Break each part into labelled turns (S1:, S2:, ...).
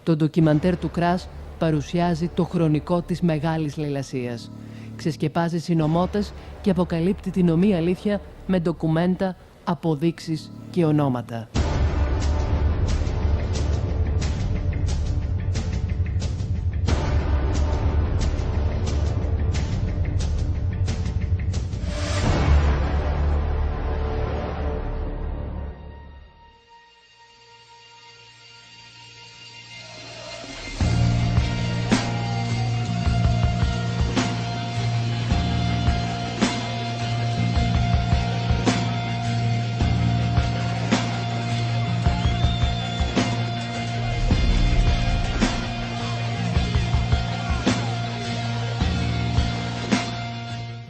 S1: Το ντοκιμαντέρ του Κράς παρουσιάζει το χρονικό της μεγάλης λαιλασίας. Ξεσκεπάζει συνωμότες και αποκαλύπτει την ομή αλήθεια με ντοκουμέντα, αποδείξεις και ονόματα.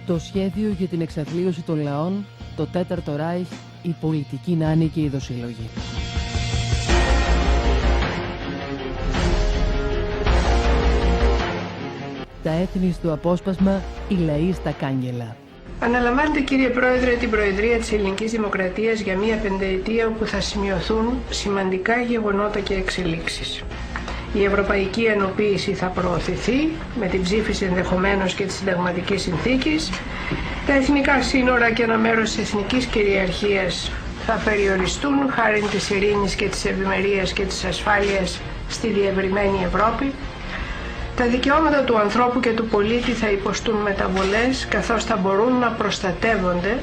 S1: Το σχέδιο για την εξαθλίωση των λαών, το Τέταρτο Ράιχ, η πολιτική νάνη και οι δοσύλλογοι. Τα έθνη στο απόσπασμα, οι λαοί στα κάγκελα.
S2: Αναλαμβάνετε, κύριε Πρόεδρε, την Προεδρία της Ελληνικής Δημοκρατίας για μία πενταετία όπου θα σημειωθούν σημαντικά γεγονότα και εξελίξεις. Η ευρωπαϊκή ενοποίηση θα προωθηθεί με την ψήφιση ενδεχομένως και της συνταγματικής συνθήκης. Τα εθνικά σύνορα και ένα μέρος της εθνικής κυριαρχίας θα περιοριστούν χάρη της ειρήνης και της ευημερίας και της ασφάλειας στη διευρυμένη Ευρώπη. Τα δικαιώματα του ανθρώπου και του πολίτη θα υποστούν μεταβολές καθώς θα μπορούν να προστατεύονται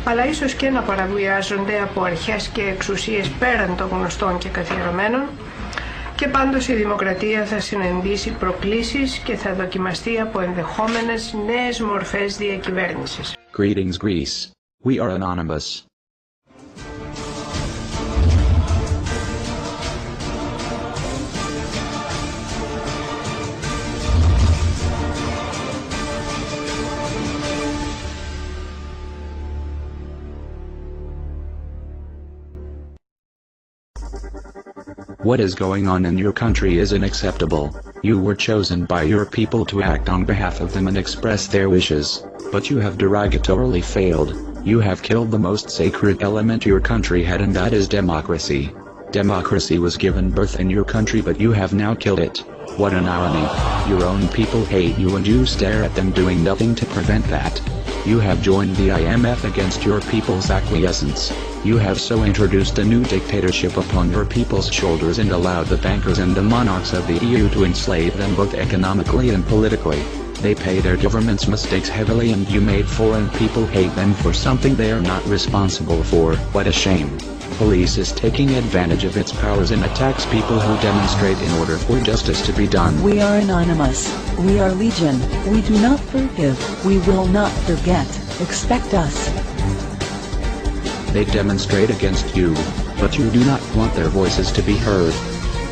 S2: αλλά ίσως και να παραβιάζονται από αρχές και εξουσίες πέραν των γνωστών και καθιερωμένων. Και πάντως η δημοκρατία θα συναντήσει προκλήσεις και θα δοκιμαστεί από ενδεχόμενες νέες μορφές διακυβέρνησης.
S3: Greetings Greece. We are anonymous. What is going on in your country is unacceptable. You were chosen by your people to act on behalf of them and express their wishes, but you have derogatorily failed. You have killed the most sacred element your country had, and that is democracy. Democracy was given birth in your country, but you have now killed it. What an irony. Your own people hate you and you stare at them doing nothing to prevent that. You have joined the IMF against your people's acquiescence. You have so introduced a new dictatorship upon your people's shoulders and allowed the bankers and the monarchs of the EU to enslave them both economically and politically. They pay their government's mistakes heavily, and you made foreign people hate them for something they are not responsible for. What a shame. Police is taking advantage of its powers and attacks people who demonstrate in order for justice to be done.
S4: We are anonymous. We are legion. We do not forgive. We will not forget. Expect us.
S3: They demonstrate against you, but you do not want their voices to be heard.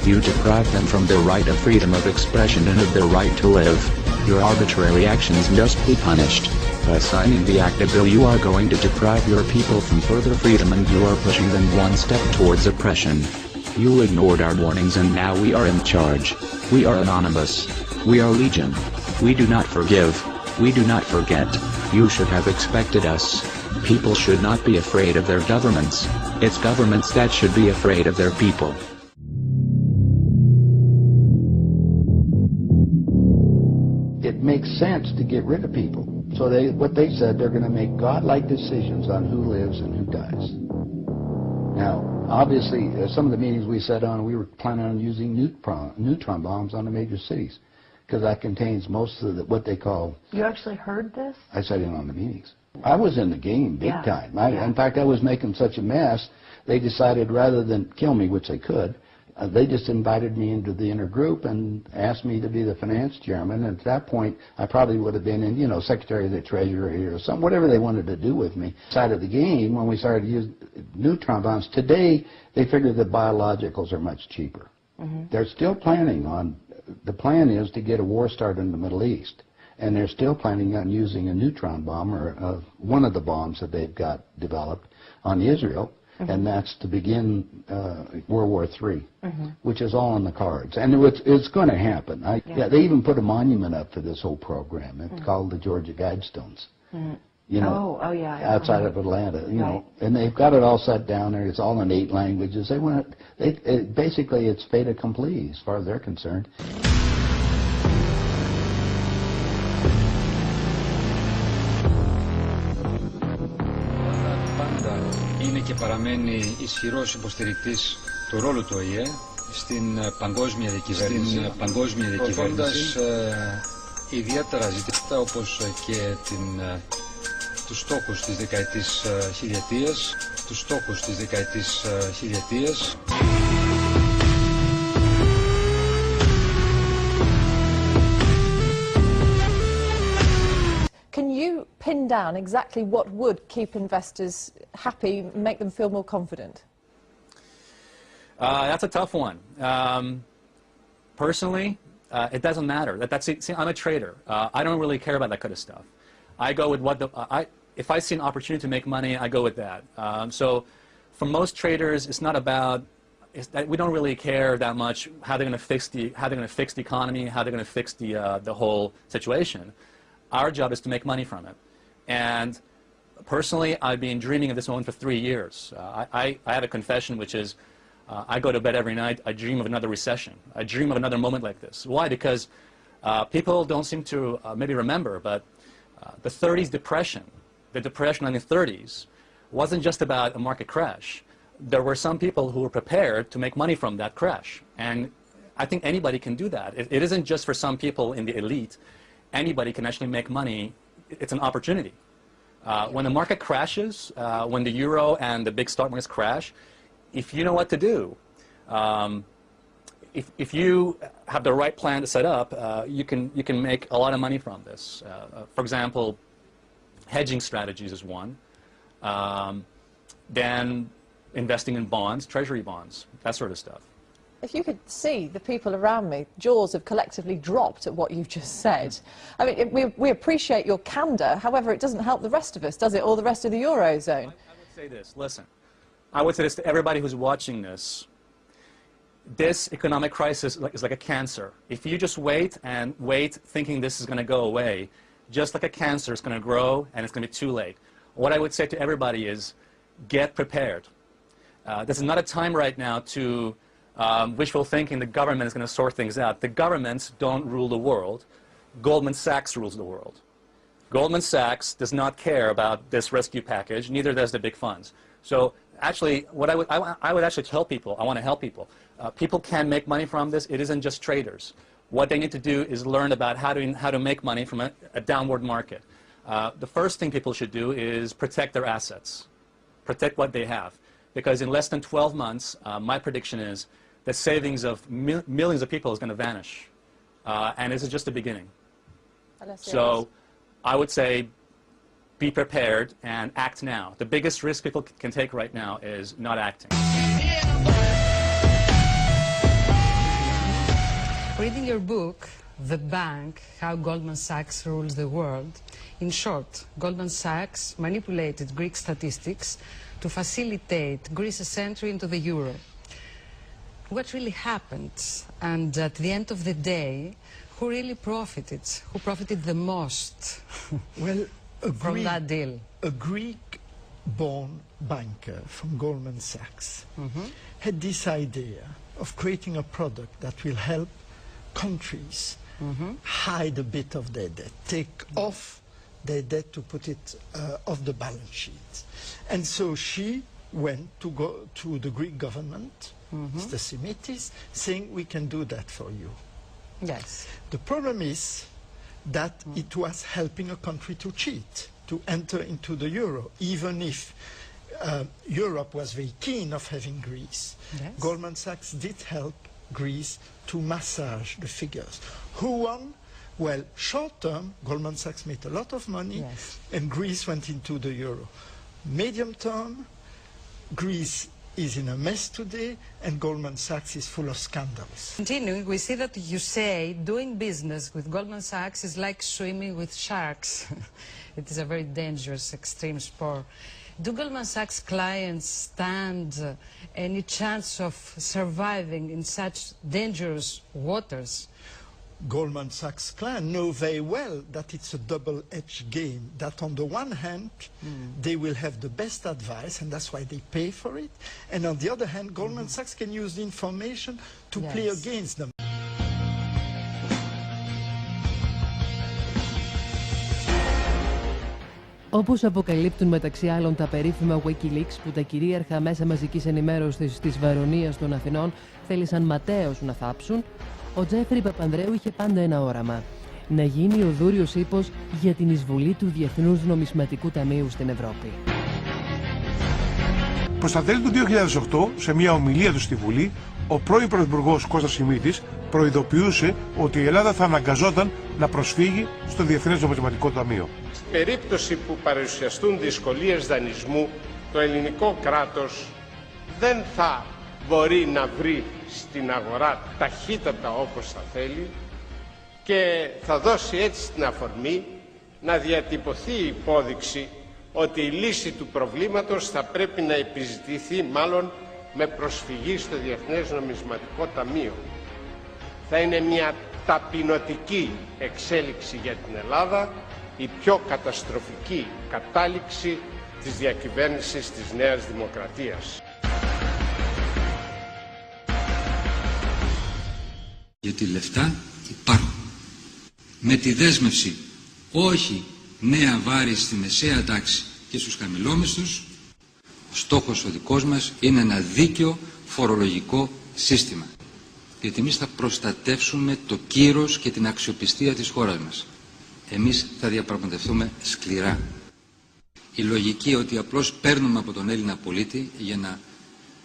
S3: You deprive them from their right of freedom of expression and of their right to live. Your arbitrary actions must be punished. By signing the ACTA bill, you are going to deprive your people from further freedom, and you are pushing them one step towards oppression. You ignored our warnings and now we are in charge. We are anonymous. We are legion. We do not forgive. We do not forget. You should have expected us. People should not be afraid of their governments. It's governments that should be afraid of their people.
S5: It makes sense to get rid of people. So what they said, they're going to make godlike decisions on who lives and who dies. Now, obviously, some of the meetings we sat on, we were planning on using neutron bombs on the major cities, because that contains most of what they call...
S2: You actually heard this?
S5: I sat in on the meetings. I was in the game big time. In fact, I was making such a mess, they decided rather than kill me, which they could, they just invited me into the inner group and asked me to be the finance chairman. And at that point, I probably would have been in, Secretary of the Treasury or something, whatever they wanted to do with me. Side of the game, when we started to use neutron bombs, today they figure that biologicals are much cheaper. Mm-hmm. They're still planning on, the plan is to get a war started in the Middle East. And they're still planning on using a neutron bomb, or one of the bombs that they've got developed on Israel. Mm-hmm. And that's to begin World War III, mm-hmm. which is all on the cards. And it's going to happen. They even put a monument up for this whole program. It's called the Georgia Guidestones. Mm-hmm. you know,
S2: yeah.
S5: outside of Atlanta, you know, and they've got it all set down there. It's all in 8 languages. They want it, basically it's fait accompli as far as they're concerned.
S6: Πάντα είναι και παραμένει ισχυρός υποστηρικτής του ρόλου του ΟΗΕ στην παγκόσμια διακυβέρνηση, ακολουθώντας ιδιαίτερα ζητήματα όπως και τους στόχους της δεκαετής χιλιετίας,
S7: Can you pin down exactly what would keep investors happy, make them feel more confident?
S8: That's a tough one. Personally, it doesn't matter. See, I'm a trader. I don't really care about that kind of stuff. I go with if I see an opportunity to make money, I go with that. So for most traders, it's not about, we don't really care that much how they're going to fix the economy, how they're going to fix the whole situation. Our job is to make money from it. And personally, I've been dreaming of this moment for 3 years. I have a confession, which is I go to bed every night, I dream of another recession. I dream of another moment like this. Why? Because people don't seem to maybe remember, but the 30s depression, the depression in the 30s, wasn't just about a market crash. There were some people who were prepared to make money from that crash. And I think anybody can do that. It isn't just for some people in the elite. Anybody can actually make money. It's an opportunity. When the market crashes, when the euro and the big stock markets crash, if you know what to do, if you have the right plan to set up, you can make a lot of money from this. For example, hedging strategies is one. Then investing in bonds, treasury bonds, that sort of stuff.
S7: If you could see the people around me, jaws have collectively dropped at what you've just said. I mean, we appreciate your candour, however, it doesn't help the rest of us, does it, or the rest of the Eurozone?
S8: I would say this, listen, I would say this to everybody who's watching this. This economic crisis is like a cancer. If you just wait and wait thinking this is going to go away, just like a cancer, it's going to grow and it's going to be too late. What I would say to everybody is get prepared. This is not a time right now to wishful thinking the government is going to sort things out. The governments don't rule the world. Goldman Sachs rules the world. Goldman Sachs does not care about this rescue package, neither does the big funds. So actually, what I would actually tell people, I want to help people. People can make money from this. It isn't just traders. What they need to do is learn about how to make money from a downward market. The first thing people should do is protect their assets, protect what they have. Because in less than 12 months, my prediction is the savings of millions of people is going to vanish. And this is just the beginning. So I would say be prepared and act now. The biggest risk people can take right now is not acting.
S9: Reading your book, The Bank, How Goldman Sachs Rules the World, in short, Goldman Sachs manipulated Greek statistics to facilitate Greece's entry into the euro. What really happened, and at the end of the day, who really profited? Who profited the most
S10: well,
S9: from that deal?
S10: A Greek-born banker from Goldman Sachs had this idea of creating a product that will help countries hide a bit of their debt, take off their debt to put it off the balance sheet. And so she went to go to the Greek government, Mr. Simitis, saying, we can do that for you.
S9: Yes.
S10: The problem is that it was helping a country to cheat, to enter into the euro, even if Europe was very keen of having Greece.
S9: Yes.
S10: Goldman Sachs did help Greece to massage the figures. Who won? Well, short term, Goldman Sachs made a lot of money,
S9: yes,
S10: and Greece went into the euro. Medium term, Greece is in a mess today, and Goldman Sachs is full of scandals.
S9: Continuing, we see that you say doing business with Goldman Sachs is like swimming with sharks. It is a very dangerous, extreme sport. Do Goldman Sachs clients stand any chance of surviving in such dangerous waters?
S10: Goldman Sachs clan know very well that it's a double-edged game, that on the one hand, they will have the best advice, and that's why they pay for it, and on the other hand, Goldman Sachs can use the information to play against them.
S1: Όπως αποκαλύπτουν μεταξύ άλλων τα περίφημα Wikileaks που τα κυρίαρχα μέσα μαζικής ενημέρωσης της Βαρωνίας των Αθηνών θέλησαν ματέως να θάψουν, ο Τζέφρι Παπανδρέου είχε πάντα ένα όραμα: να γίνει ο δούριος ύπος για την εισβολή του Διεθνούς Νομισματικού Ταμείου στην Ευρώπη.
S11: Προς τα τέλη του 2008, σε μια ομιλία του στη Βουλή, ο πρώην Πρωθυπουργός Κώστας Σιμίτης προειδοποιούσε ότι η Ελλάδα θα αναγκαζόταν να προσφύγει στο Διεθνές Νομισματικό Ταμείο.
S12: Στην περίπτωση που παρουσιαστούν δυσκολίες δανεισμού, το ελληνικό κράτος δεν θα μπορεί να βρει στην αγορά ταχύτατα όπως θα θέλει και θα δώσει έτσι την αφορμή να διατυπωθεί η υπόδειξη ότι η λύση του προβλήματος θα πρέπει να επιζητηθεί μάλλον με προσφυγή στο Διεθνές Νομισματικό Ταμείο. Θα είναι μια ταπεινωτική εξέλιξη για την Ελλάδα, η πιο καταστροφική κατάληξη της διακυβέρνησης της Νέας Δημοκρατίας.
S13: Γιατί λεφτά υπάρχουν. Με τη δέσμευση όχι νέα βάρη στη μεσαία τάξη και στους χαμηλόμισθους, ο στόχος ο δικός μας είναι ένα δίκαιο φορολογικό σύστημα. Γιατί εμείς θα προστατεύσουμε το κύρος και την αξιοπιστία της χώρας μας. Εμείς θα διαπραγματευτούμε σκληρά. Η λογική ότι απλώς παίρνουμε από τον Έλληνα πολίτη για να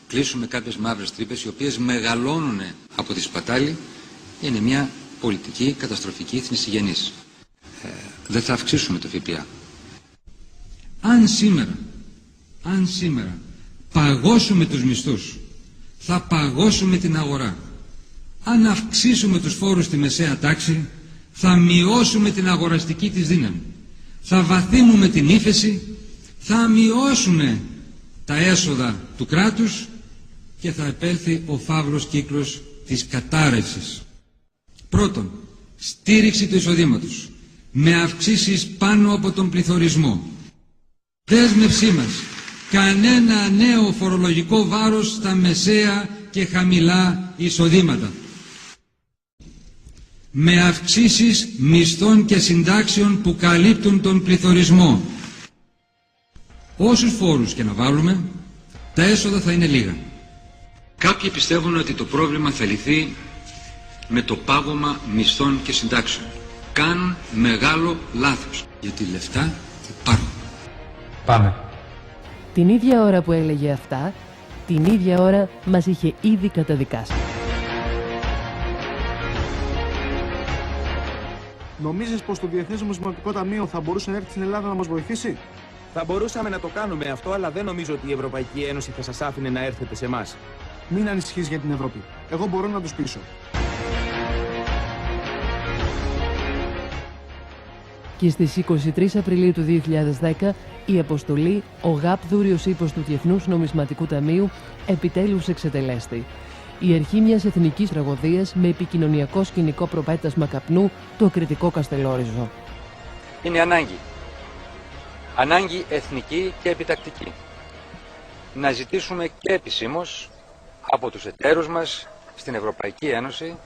S13: κλείσουμε κάποιες μαύρες τρύπες οι οποίες μεγαλώνουν από τη σπατάλη είναι μια πολιτική καταστροφική θνησιγενής. Δεν θα αυξήσουμε το ΦΠΑ. Αν σήμερα παγώσουμε τους μισθούς, θα παγώσουμε την αγορά. Αν αυξήσουμε τους φόρους στη μεσαία τάξη, θα μειώσουμε την αγοραστική της δύναμη. Θα βαθύνουμε την ύφεση, θα μειώσουμε τα έσοδα του κράτους και θα επέλθει ο φαύλος κύκλος της κατάρρευσης. Πρώτον, στήριξη του εισοδήματος με αυξήσεις πάνω από τον πληθωρισμό. Δέσμευσή μας, κανένα νέο φορολογικό βάρος στα μεσαία και χαμηλά εισοδήματα. Με αυξήσεις μισθών και συντάξεων που καλύπτουν τον πληθωρισμό. Όσους φόρους και να βάλουμε, τα έσοδα θα είναι λίγα. Κάποιοι πιστεύουν ότι το πρόβλημα θα λυθεί με το πάγωμα μισθών και συντάξεων. Κάνουν μεγάλο λάθος, γιατί λεφτά υπάρχουν.
S14: Πάμε.
S1: Την ίδια ώρα που έλεγε αυτά, την ίδια ώρα μας είχε ήδη καταδικάσει.
S14: Νομίζεις πως το Διεθνές Νομισματικό Ταμείο θα μπορούσε να έρθει στην Ελλάδα να μας βοηθήσει?
S15: Θα μπορούσαμε να το κάνουμε αυτό, αλλά δεν νομίζω ότι η Ευρωπαϊκή Ένωση θα σας άφηνε να έρθετε σε εμάς.
S14: Μην ανησυχείς για την Ευρώπη. Εγώ μπορώ να τους πείσω.
S1: Και στις 23 Απριλίου του 2010 η αποστολή «Ο ΓΑΠ δούριος ύπος του Διεθνούς Νομισματικού Ταμείου» επιτέλους εξετελέστη. Η αρχή μιας εθνικής τραγωδίας με επικοινωνιακό σκηνικό προπέτασμα καπνού το ακριτικό Καστελόριζο.
S16: Είναι ανάγκη. Ανάγκη εθνική και επιτακτική. Να ζητήσουμε και επισήμως από τους εταίρους μας στην Ευρωπαϊκή Ένωση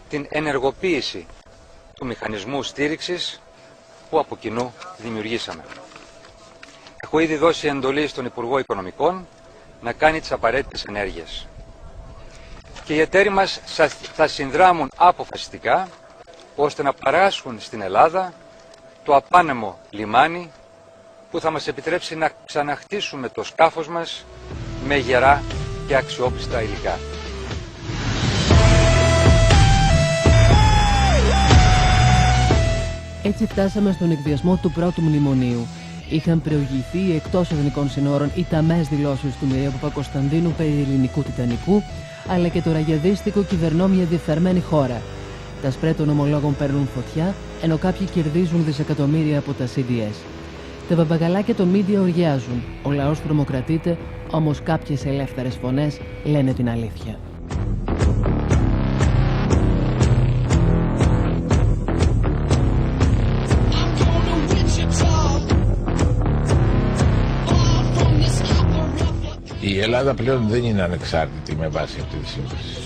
S16: την ενεργοποίηση του μηχανισμού στήριξης που από κοινού δημιουργήσαμε. Έχω ήδη δώσει εντολή στον Υπουργό Οικονομικών να κάνει τις απαραίτητες ενέργειες. Και οι εταίροι μας θα συνδράμουν αποφασιστικά ώστε να παράσχουν στην Ελλάδα το απάνεμο λιμάνι που θα μας επιτρέψει να ξαναχτίσουμε το σκάφος μας με γερά και αξιόπιστα υλικά.
S1: Έτσι φτάσαμε στον εκβιασμό του πρώτου μνημονίου. Είχαν προηγηθεί εκτός εθνικών συνόρων οι ταμές δηλώσεις του Μιρέα Παπακοσταντίνου περί ελληνικού τιτανικού, αλλά και το ραγιαδίστικο κυβερνό μια διεφθαρμένη χώρα. Τα σπρέ των ομολόγων παίρνουν φωτιά, ενώ κάποιοι κερδίζουν δισεκατομμύρια από τα CDS. Τα παπαγαλάκια των μίντια οριάζουν. Ο λαός τρομοκρατείται, όμως κάποιες ελεύθερες φωνές λένε την αλήθεια.
S17: Ελλάδα πλέον δεν είναι ανεξάρτητη με βάση αυτή τη σύμβαση.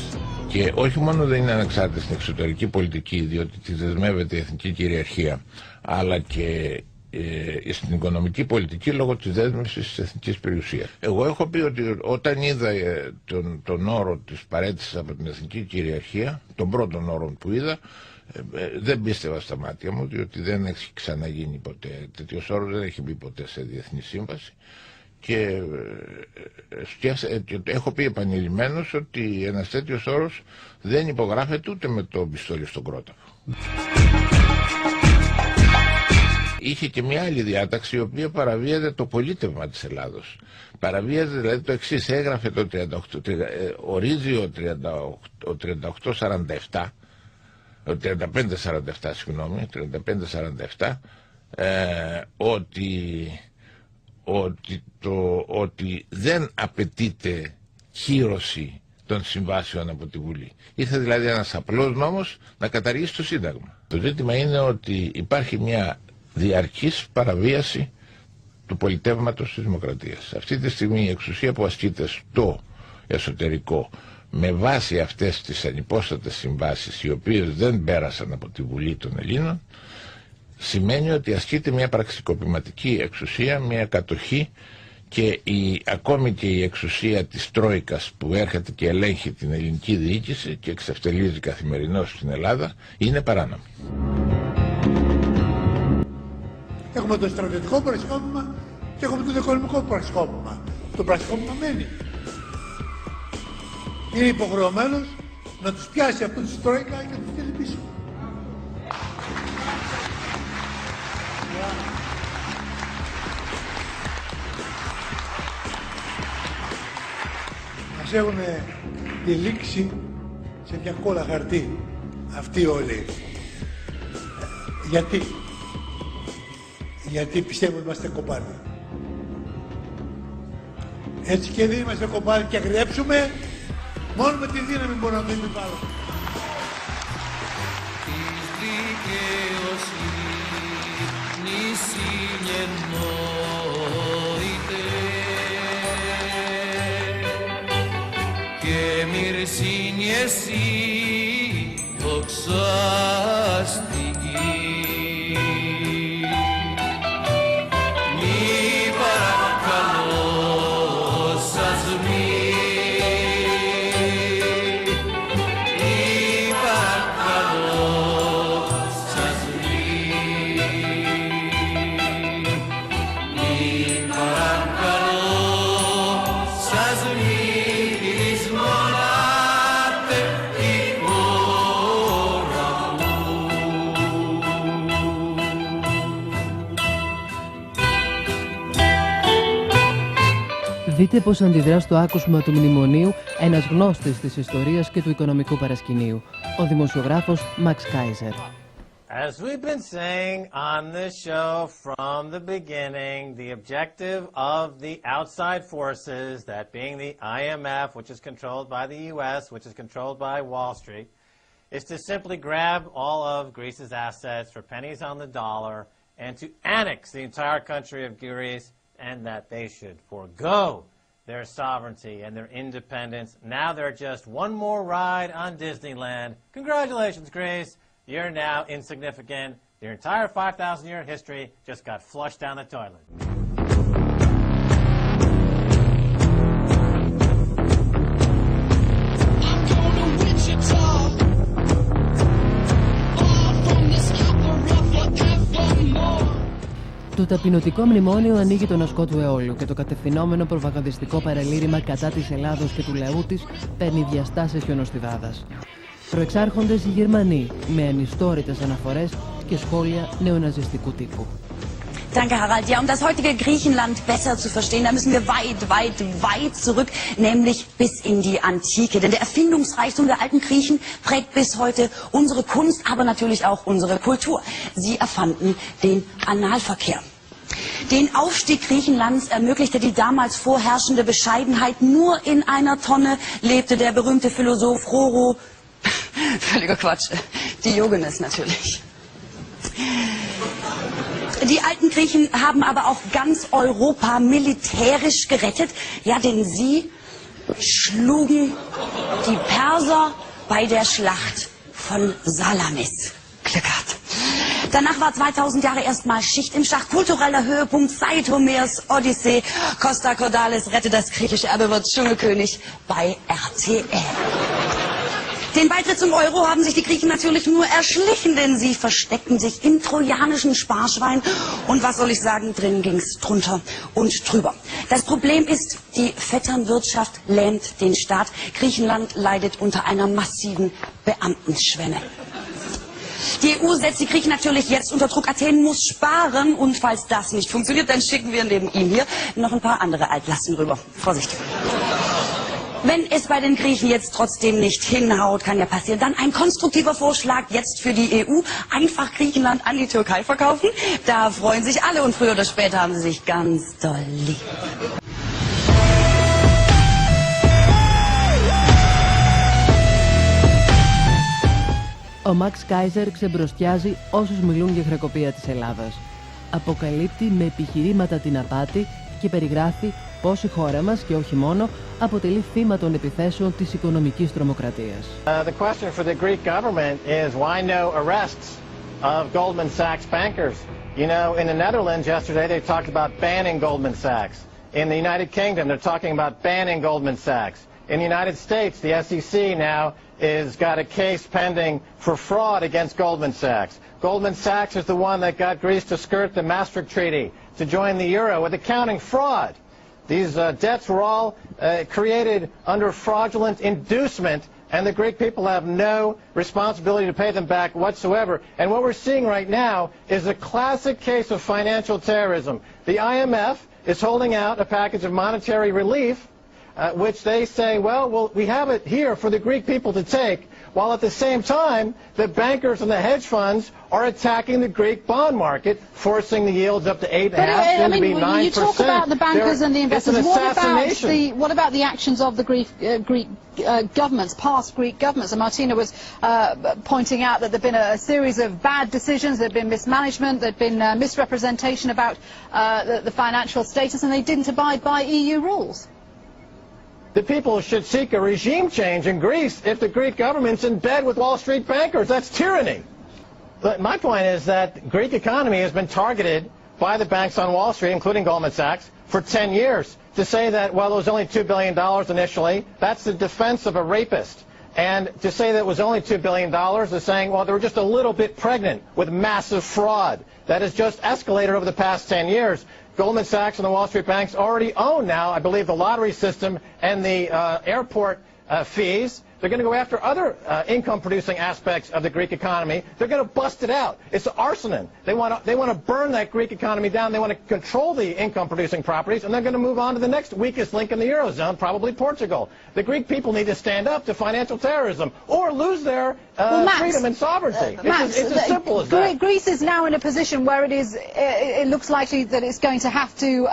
S17: Και όχι μόνο δεν είναι ανεξάρτητη στην εξωτερική πολιτική, διότι τη δεσμεύεται η εθνική κυριαρχία, αλλά και στην οικονομική πολιτική λόγω της δέσμευσης της εθνικής περιουσίας. Εγώ έχω πει ότι όταν είδα τον όρο της παραίτησης από την εθνική κυριαρχία, τον πρώτον όρο που είδα, δεν πίστευα στα μάτια μου, διότι δεν έχει ξαναγίνει ποτέ. Τέτοιος όρος δεν έχει μπει ποτέ σε διεθνή σύμβαση. Και έχω πει επανειλημμένως ότι ένας τέτοιος όρος δεν υπογράφεται ούτε με το πιστόλι στον κρόταφο. Είχε και μια άλλη διάταξη η οποία παραβίαζε το πολίτευμα της Ελλάδος. Παραβίαζε δηλαδή το εξής, έγραφε το ορίζει ο 3547, συγγνώμη, 3547, ότι δεν απαιτείται κύρωση των συμβάσεων από τη Βουλή. Ήρθε δηλαδή ένας απλός νόμος να καταργήσει το Σύνταγμα. Το ζήτημα είναι ότι υπάρχει μια διαρκής παραβίαση του πολιτεύματος της δημοκρατίας. Αυτή τη στιγμή η εξουσία που ασκείται στο εσωτερικό με βάση αυτές τις ανυπόστατες συμβάσεις, οι οποίες δεν πέρασαν από τη Βουλή των Ελλήνων, σημαίνει ότι ασκείται μια πραξικοπηματική εξουσία, μια κατοχή, και ακόμη και η εξουσία της Τρόικας που έρχεται και ελέγχει την ελληνική διοίκηση και εξευτελίζει καθημερινώς στην Ελλάδα είναι παράνομη.
S18: Έχουμε το στρατιωτικό πραξικόπημα και έχουμε το οικονομικό πραξικόπημα. Το πραξικόπημα μένει. Είναι υποχρεωμένος να τους πιάσει από τους Τρόικα και να τους στείλει πίσω. Μας έχουν τυλίξει σε μια κόλλα χαρτί αυτοί όλοι. Γιατί πιστεύω ότι είμαστε κοπάδι. Έτσι και δεν είμαστε κοπάδι και αγριέψουμε, μόνο με τη δύναμη μπορούμε να το επιβάλλουμε.
S19: Και μυρσίνει εσύ δοξαστική. Μη παρακαλώ σας μη παρακαλώ σας μη παρακαλώ σας μη.
S1: Δείτε πώς αντιδρά στο άκουσμα του μνημονίου ένας γνώστης της ιστορίας και του οικονομικού παρασκηνίου, ο δημοσιογράφος Μαξ Κάιζερ.
S20: As we've been saying on this show from the beginning, the objective of the outside forces, that being the IMF, which is controlled by the US, which is controlled by Wall Street, is to simply grab all of Greece's assets for pennies on the dollar and to annex the entire country of Greece, and that they should forego their sovereignty and their independence. Now they're just one more ride on Disneyland. Congratulations, Greece. You're now insignificant. Your entire 5,000-year history just got flushed down the toilet.
S1: Το ταπεινωτικό μνημόνιο ανοίγει τον ασκό του αιώλου και το κατευθυνόμενο προπαγανδιστικό παραλήρημα κατά της Ελλάδος και του λαού της παίρνει διαστάσεις χιονοστιβάδας. Προεξάρχοντες οι Γερμανοί με ανιστόρητες αναφορές και σχόλια νεοναζιστικού τύπου.
S21: Danke, Harald. Ja, um das heutige Griechenland besser zu verstehen, da müssen wir weit, weit, weit zurück, nämlich bis in die Antike. Denn der Erfindungsreichtum der alten Griechen prägt bis heute unsere Kunst, aber natürlich auch unsere Kultur. Sie erfanden den Analverkehr. Den Aufstieg Griechenlands ermöglichte die damals vorherrschende Bescheidenheit. Nur in einer Tonne lebte der berühmte Philosoph Roro. Völliger Quatsch. Diogenes natürlich. Die alten Griechen haben aber auch ganz Europa militärisch gerettet. Ja, denn sie schlugen die Perser bei der Schlacht von Salamis. Glück gehabt. Danach war 2000 Jahre erstmal Schicht im Schacht. Kultureller Höhepunkt seit Homers Odyssee. Costa Cordalis rettet das griechische Erbe, wird Dschungelkönig bei RTL. Den Beitritt zum Euro haben sich die Griechen natürlich nur erschlichen, denn sie versteckten sich im trojanischen Sparschwein. Und was soll ich sagen, drin ging's drunter und drüber. Das Problem ist, die Vetternwirtschaft lähmt den Staat. Griechenland leidet unter einer massiven Beamtenschwemme. Die EU setzt die Griechen natürlich jetzt unter Druck. Athen muss sparen und falls das nicht funktioniert, dann schicken wir neben ihm hier noch ein paar andere Altlasten rüber. Vorsicht. Wenn es bei den Griechen jetzt trotzdem nicht hinhaut, kann ja passieren, dann ein konstruktiver Vorschlag jetzt für die EU. Einfach Griechenland an die Türkei verkaufen. Da freuen sich alle und früher oder später haben sie sich ganz doll lieb.
S1: Ο Μαξ Κάιζερ ξεμπροστιάζει όσους μιλούν για χρεοκοπία της Ελλάδας. Αποκαλύπτει με επιχειρήματα την απάτη και περιγράφει πώς η χώρα μας και όχι μόνο αποτελεί θύμα των επιθέσεων της οικονομικής τρομοκρατίας.
S20: The question for the Greek government is why no arrests of Goldman Sachs bankers? You know, in the Netherlands yesterday they talked about banning Goldman Sachs. In the United Kingdom they're talking about banning Goldman Sachs. In the United States the SEC now is got a case pending for fraud against Goldman Sachs. Goldman Sachs is the one that got Greece to skirt the Maastricht Treaty to join the euro with accounting fraud. These debts were all created under fraudulent inducement, and the Greek people have no responsibility to pay them back whatsoever. And what we're seeing right now is a classic case of financial terrorism. The IMF is holding out a package of monetary relief, which they say, well, we have it here for the Greek people to take, while at the same time, the bankers and the hedge funds are attacking the Greek bond market, forcing the yields up to 8.5%, soon to be 9%.
S4: You talk about the bankers and the investors. What about the actions of the Greek governments, past Greek governments? And Martina was pointing out that there have been a series of bad decisions, there have been mismanagement, there have been misrepresentation about the financial status, and they didn't abide by EU rules.
S20: The people should seek a regime change in Greece if the Greek government's in bed with Wall Street bankers. That's tyranny. But my point is that the Greek economy has been targeted by the banks on Wall Street, including Goldman Sachs, for 10 years. To say that, well, it was only $2 billion initially, that's the defense of a rapist. And to say that it was only $2 billion is saying, well, they were just a little bit pregnant with massive fraud. That has just escalated over the past 10 years. Goldman Sachs and the Wall Street banks already own now, I believe, the lottery system and the airport fees. They're going to go after other income-producing aspects of the Greek economy. They're going to bust it out. It's arson. They want to burn that Greek economy down. They want to control the income-producing properties, and they're going to move on to the next weakest link in the Eurozone, probably Portugal. The Greek people need to stand up to financial terrorism or lose their freedom and sovereignty. It's as simple as that.
S4: Greece is now in a position where it looks likely that it's going to have to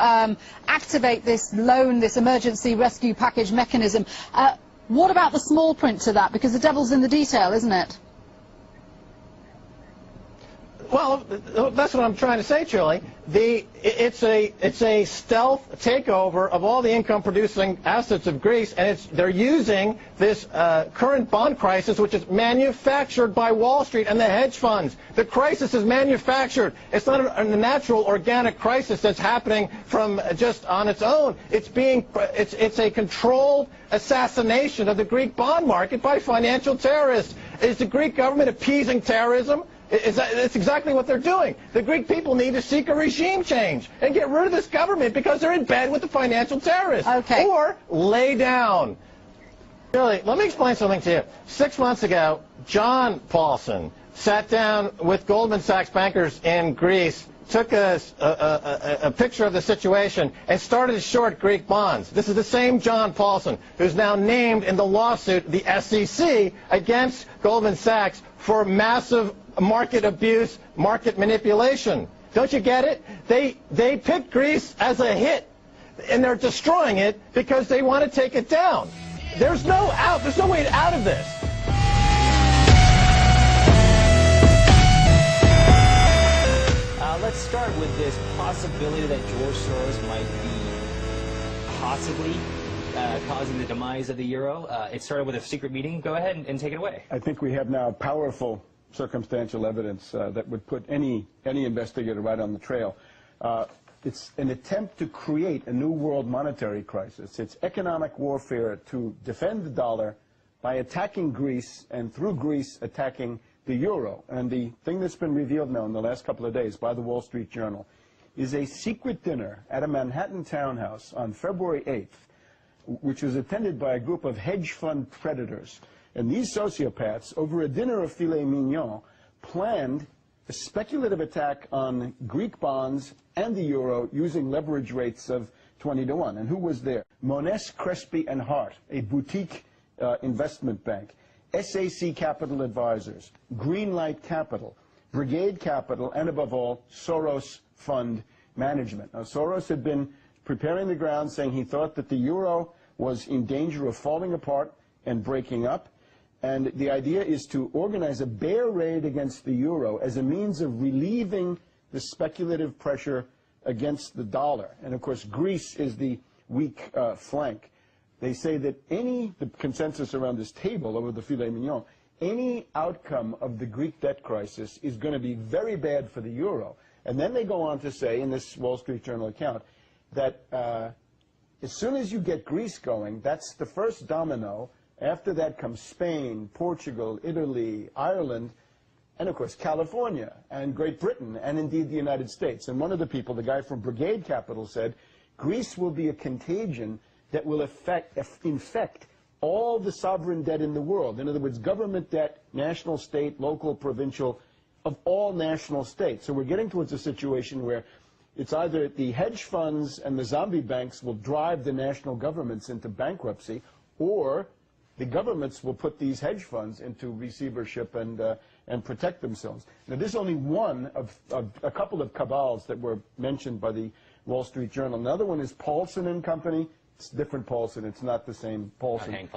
S4: activate this loan, this emergency rescue package mechanism. What about the small print to that? Because the devil's in the detail, isn't it?
S20: Well, that's what I'm trying to say, Julie. It's a stealth takeover of all the income-producing assets of Greece, and they're using this current bond crisis, which is manufactured by Wall Street and the hedge funds. The crisis is manufactured. It's not a natural, organic crisis that's happening from just on its own. It's a controlled assassination of the Greek bond market by financial terrorists. Is the Greek government appeasing terrorism? It's exactly what they're doing. The Greek people need to seek a regime change and get rid of this government because they're in bed with the financial terrorists.
S4: Okay.
S20: Or lay down. Really, let me explain something to you. 6 months ago, John Paulson sat down with Goldman Sachs bankers in Greece, took a picture of the situation, and started to short Greek bonds. This is the same John Paulson who's now named in the lawsuit, the SEC, against Goldman Sachs for massive market abuse, market manipulation. Don't you get it? They picked Greece as a hit, and they're destroying it because they want to take it down. There's no out. There's no way out of this.
S22: Let's start with
S3: possibility that George Soros might be possibly causing the demise of the euro? It started with a secret meeting. Go ahead and take it away.
S22: I think we have now powerful circumstantial evidence that would put any investigator right on the trail. It's an attempt to create a new world monetary crisis. It's economic warfare to defend the dollar by attacking Greece, and through Greece attacking the euro. And the thing that's been revealed now in the last couple of days by the Wall Street Journal is a secret dinner at a Manhattan townhouse on February 8th, which was attended by a group of hedge fund predators. And these sociopaths, over a dinner of filet mignon, planned a speculative attack on Greek bonds and the euro using leverage rates of 20-1. And who was there? Monness, Crespi and Hart, a boutique investment bank, SAC Capital Advisors, Greenlight Capital, Brigade Capital, and above all, Soros Fund Management. Now, Soros had been preparing the ground, saying he thought that the euro was in danger of falling apart and breaking up. And the idea is to organize a bear raid against the euro as a means of relieving the speculative pressure against the dollar. And of course, Greece is the weak flank. They say that the consensus around this table over the filet mignon, any outcome of the Greek debt crisis is going to be very bad for the euro. And then they go on to say, in this Wall Street Journal account, that as soon as you get Greece going, that's the first domino. After that comes Spain, Portugal, Italy, Ireland, and of course California, and Great Britain, and indeed the United States. And one of the people, the guy from Brigade Capital, said, Greece will be a contagion that will infect all the sovereign debt in the world. In other words, government debt, national state, local, provincial, of all national states. So we're getting towards a situation where it's either the hedge funds and the zombie banks will drive the national governments into bankruptcy, or the governments will put these hedge funds into receivership and protect themselves. Now, this is only one of a couple of cabals that were mentioned by the Wall Street Journal. Another one is Paulson and Company. It's different Paulson. It's not the same Paulson.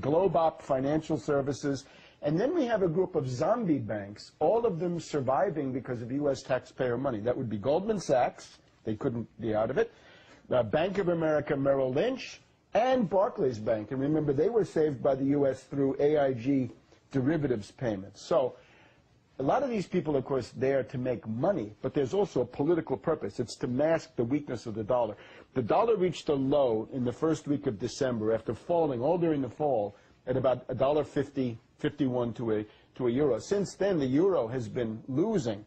S22: Globop Financial Services. And then we have a group of zombie banks, all of them surviving because of U.S. taxpayer money. That would be Goldman Sachs. They couldn't be out of it. Bank of America Merrill Lynch, and Barclays Bank. And remember, they were saved by the U.S. through AIG derivatives payments. So a lot of these people, of course, there to make money, but there's also a political purpose. It's to mask the weakness of the dollar. The dollar reached a low in the first week of December after falling all during the fall at about $1.50, 51 to a euro. Since then, the euro has been losing.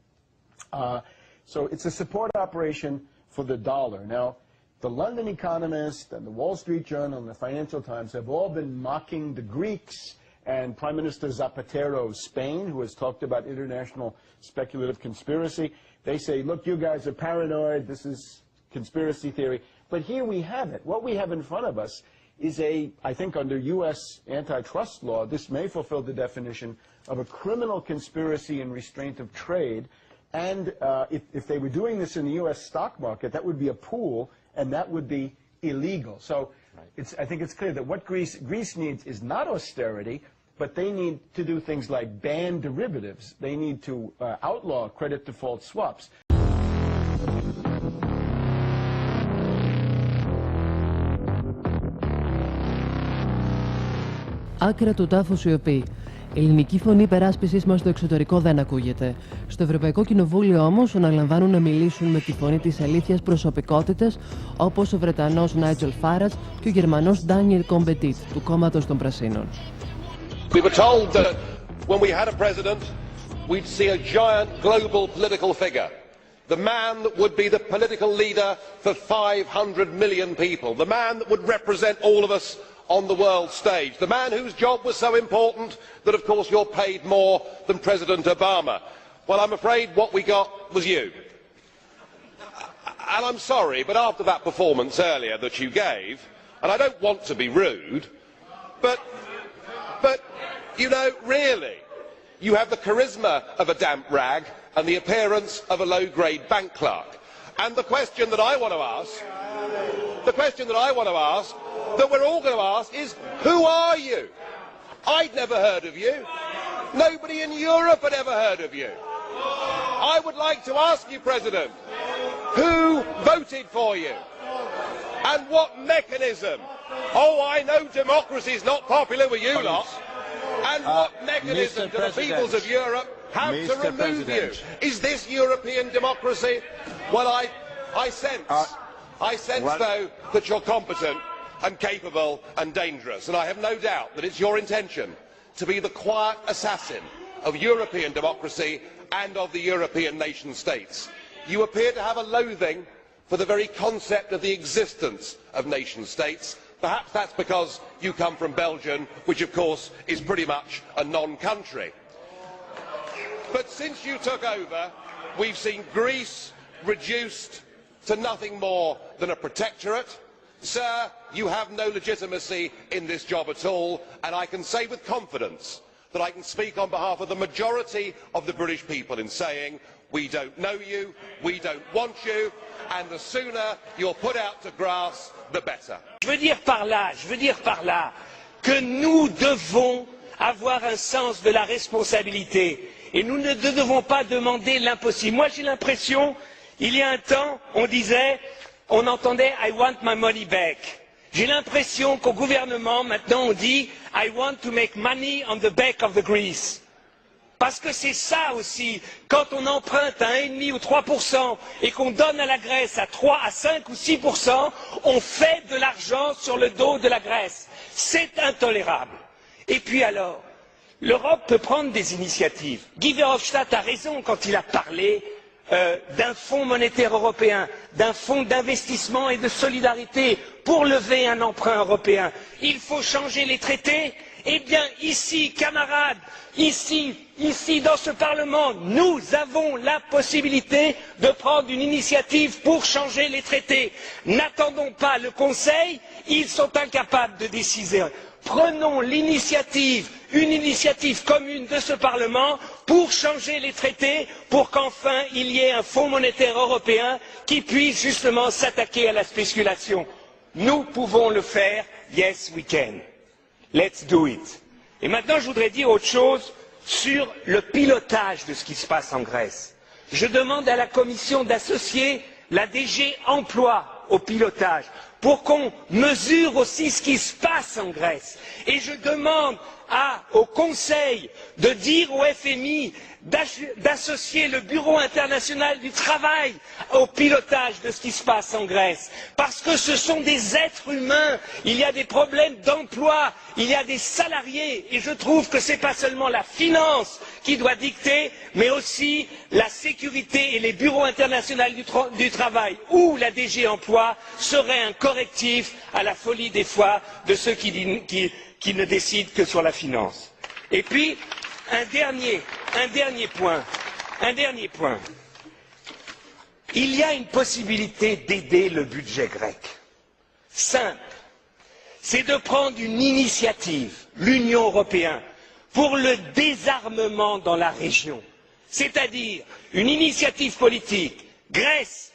S22: So it's a support operation for the dollar. Now, the London Economist and the Wall Street Journal and the Financial Times have all been mocking the Greeks and Prime Minister Zapatero of Spain, who has talked about international speculative conspiracy. They say, look, you guys are paranoid, this is conspiracy theory. But here we have it. What we have in front of us is I think under U.S. antitrust law, this may fulfill the definition of a criminal conspiracy and restraint of trade. And if they were doing this in the U.S. stock market, that would be a pool, and that would be illegal. So I think it's clear that what Greece needs is not austerity, but they need to do things like ban derivatives. They need to outlaw credit default swaps.
S1: Άκρα του τάφου σιωπή. Ελληνική φωνή υπεράσπισης μας στο εξωτερικό δεν ακούγεται. Στο Ευρωπαϊκό Κοινοβούλιο όμως αναλαμβάνουν να μιλήσουν με τη φωνή της αλήθειας προσωπικότητες όπως ο Βρετανός Νάιτζελ Φάραντζ και ο Γερμανός Ντάνιελ Κομπετίτ του Κόμματος των Πρασίνων.
S23: We were told that when we had a president, we'd see a giant global political figure. The man that would be the political leader for 500 million people. The man that would represent all of us on the world stage. The man whose job was so important that, of course, you're paid more than President Obama. Well, I'm afraid what we got was you. And I'm sorry, but after that performance earlier that you gave, and I don't want to be rude, but you know, really, you have the charisma of a damp rag and the appearance of a low-grade bank clerk. And the question that I want to ask, that we're all going to ask is, who are you? I'd never heard of you. Nobody in Europe had ever heard of you. I would like to ask you, President, Who voted for you? And what mechanism? Oh, I know democracy is not popular with you lot. And what mechanism do the peoples of Europe have to remove you? Is this European democracy? Well, I sense though that you're competent and capable and dangerous, and I have no doubt that it's your intention to be the quiet assassin of European democracy and of the European nation states. You appear to have a loathing for the very concept of the existence of nation states. Perhaps that's because you come from Belgium, which of course is pretty much a non-country. But since you took over, we've seen Greece reduced to nothing more than a protectorate. Sir, you have no legitimacy in this job at all, and I can say with confidence that I can speak on behalf of the majority of the British people in saying we don't know you, we don't want you, and the sooner you're put out to grass, the better.
S2: Je veux dire par là que nous devons avoir un sens de la responsabilité et nous ne devons pas demander l'impossible. Moi j'ai l'impression, il y a un temps, on entendait I want my money back. J'ai l'impression qu'au gouvernement maintenant on dit I want to make money on the back of the Greece. Parce que c'est ça aussi, quand on emprunte à 1,5 ou 3% et qu'on donne à la Grèce à 3, à 5 ou 6%, on fait de l'argent sur le dos de la Grèce. C'est intolérable. Et puis alors, l'Europe peut prendre des initiatives. Guy Verhofstadt a raison quand il a parlé d'un fonds monétaire européen, d'un fonds d'investissement et de solidarité pour lever un emprunt européen. Il faut changer les traités. Eh bien, ici, camarades, ici, dans ce Parlement, nous avons la possibilité de prendre une initiative pour changer les traités. N'attendons pas le Conseil, ils sont incapables de décider. Prenons l'initiative, une initiative commune de ce Parlement pour changer les traités, pour qu'enfin il y ait un fonds monétaire européen qui puisse justement s'attaquer à la spéculation. Nous pouvons le faire, yes we can. Let's do it. Et maintenant, je voudrais dire autre chose sur le pilotage de ce qui se passe en Grèce. Je demande à la Commission d'associer la DG Emploi au pilotage pour qu'on mesure aussi ce qui se passe en Grèce. Et je demande au Conseil de dire au FMI d'associer le Bureau international du travail au pilotage de ce qui se passe en Grèce. Parce que ce sont des êtres humains, il y a des problèmes d'emploi, il y a des salariés, et je trouve que ce n'est pas seulement la finance qui doit dicter, mais aussi la sécurité et les bureaux internationaux du travail, où la DG Emploi serait un correctif à la folie des fois de ceux qui ne décident que sur la finance. Et puis, un dernier point. Il y a une possibilité d'aider le budget grec. Simple. C'est de prendre une initiative, l'Union européenne, pour le désarmement dans la région. C'est-à-dire une initiative politique, Grèce,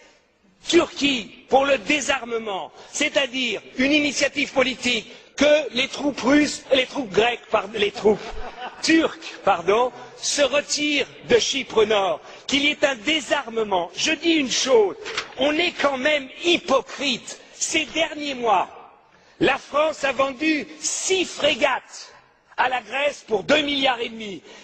S2: Turquie, pour le désarmement. C'est-à-dire une initiative politique que les troupes turques, se retirent de Chypre Nord, qu'il y ait un désarmement. Je dis une chose, on est quand même hypocrite. Ces derniers mois, la France a vendu 6 frégates à la Grèce pour 2,5 milliards,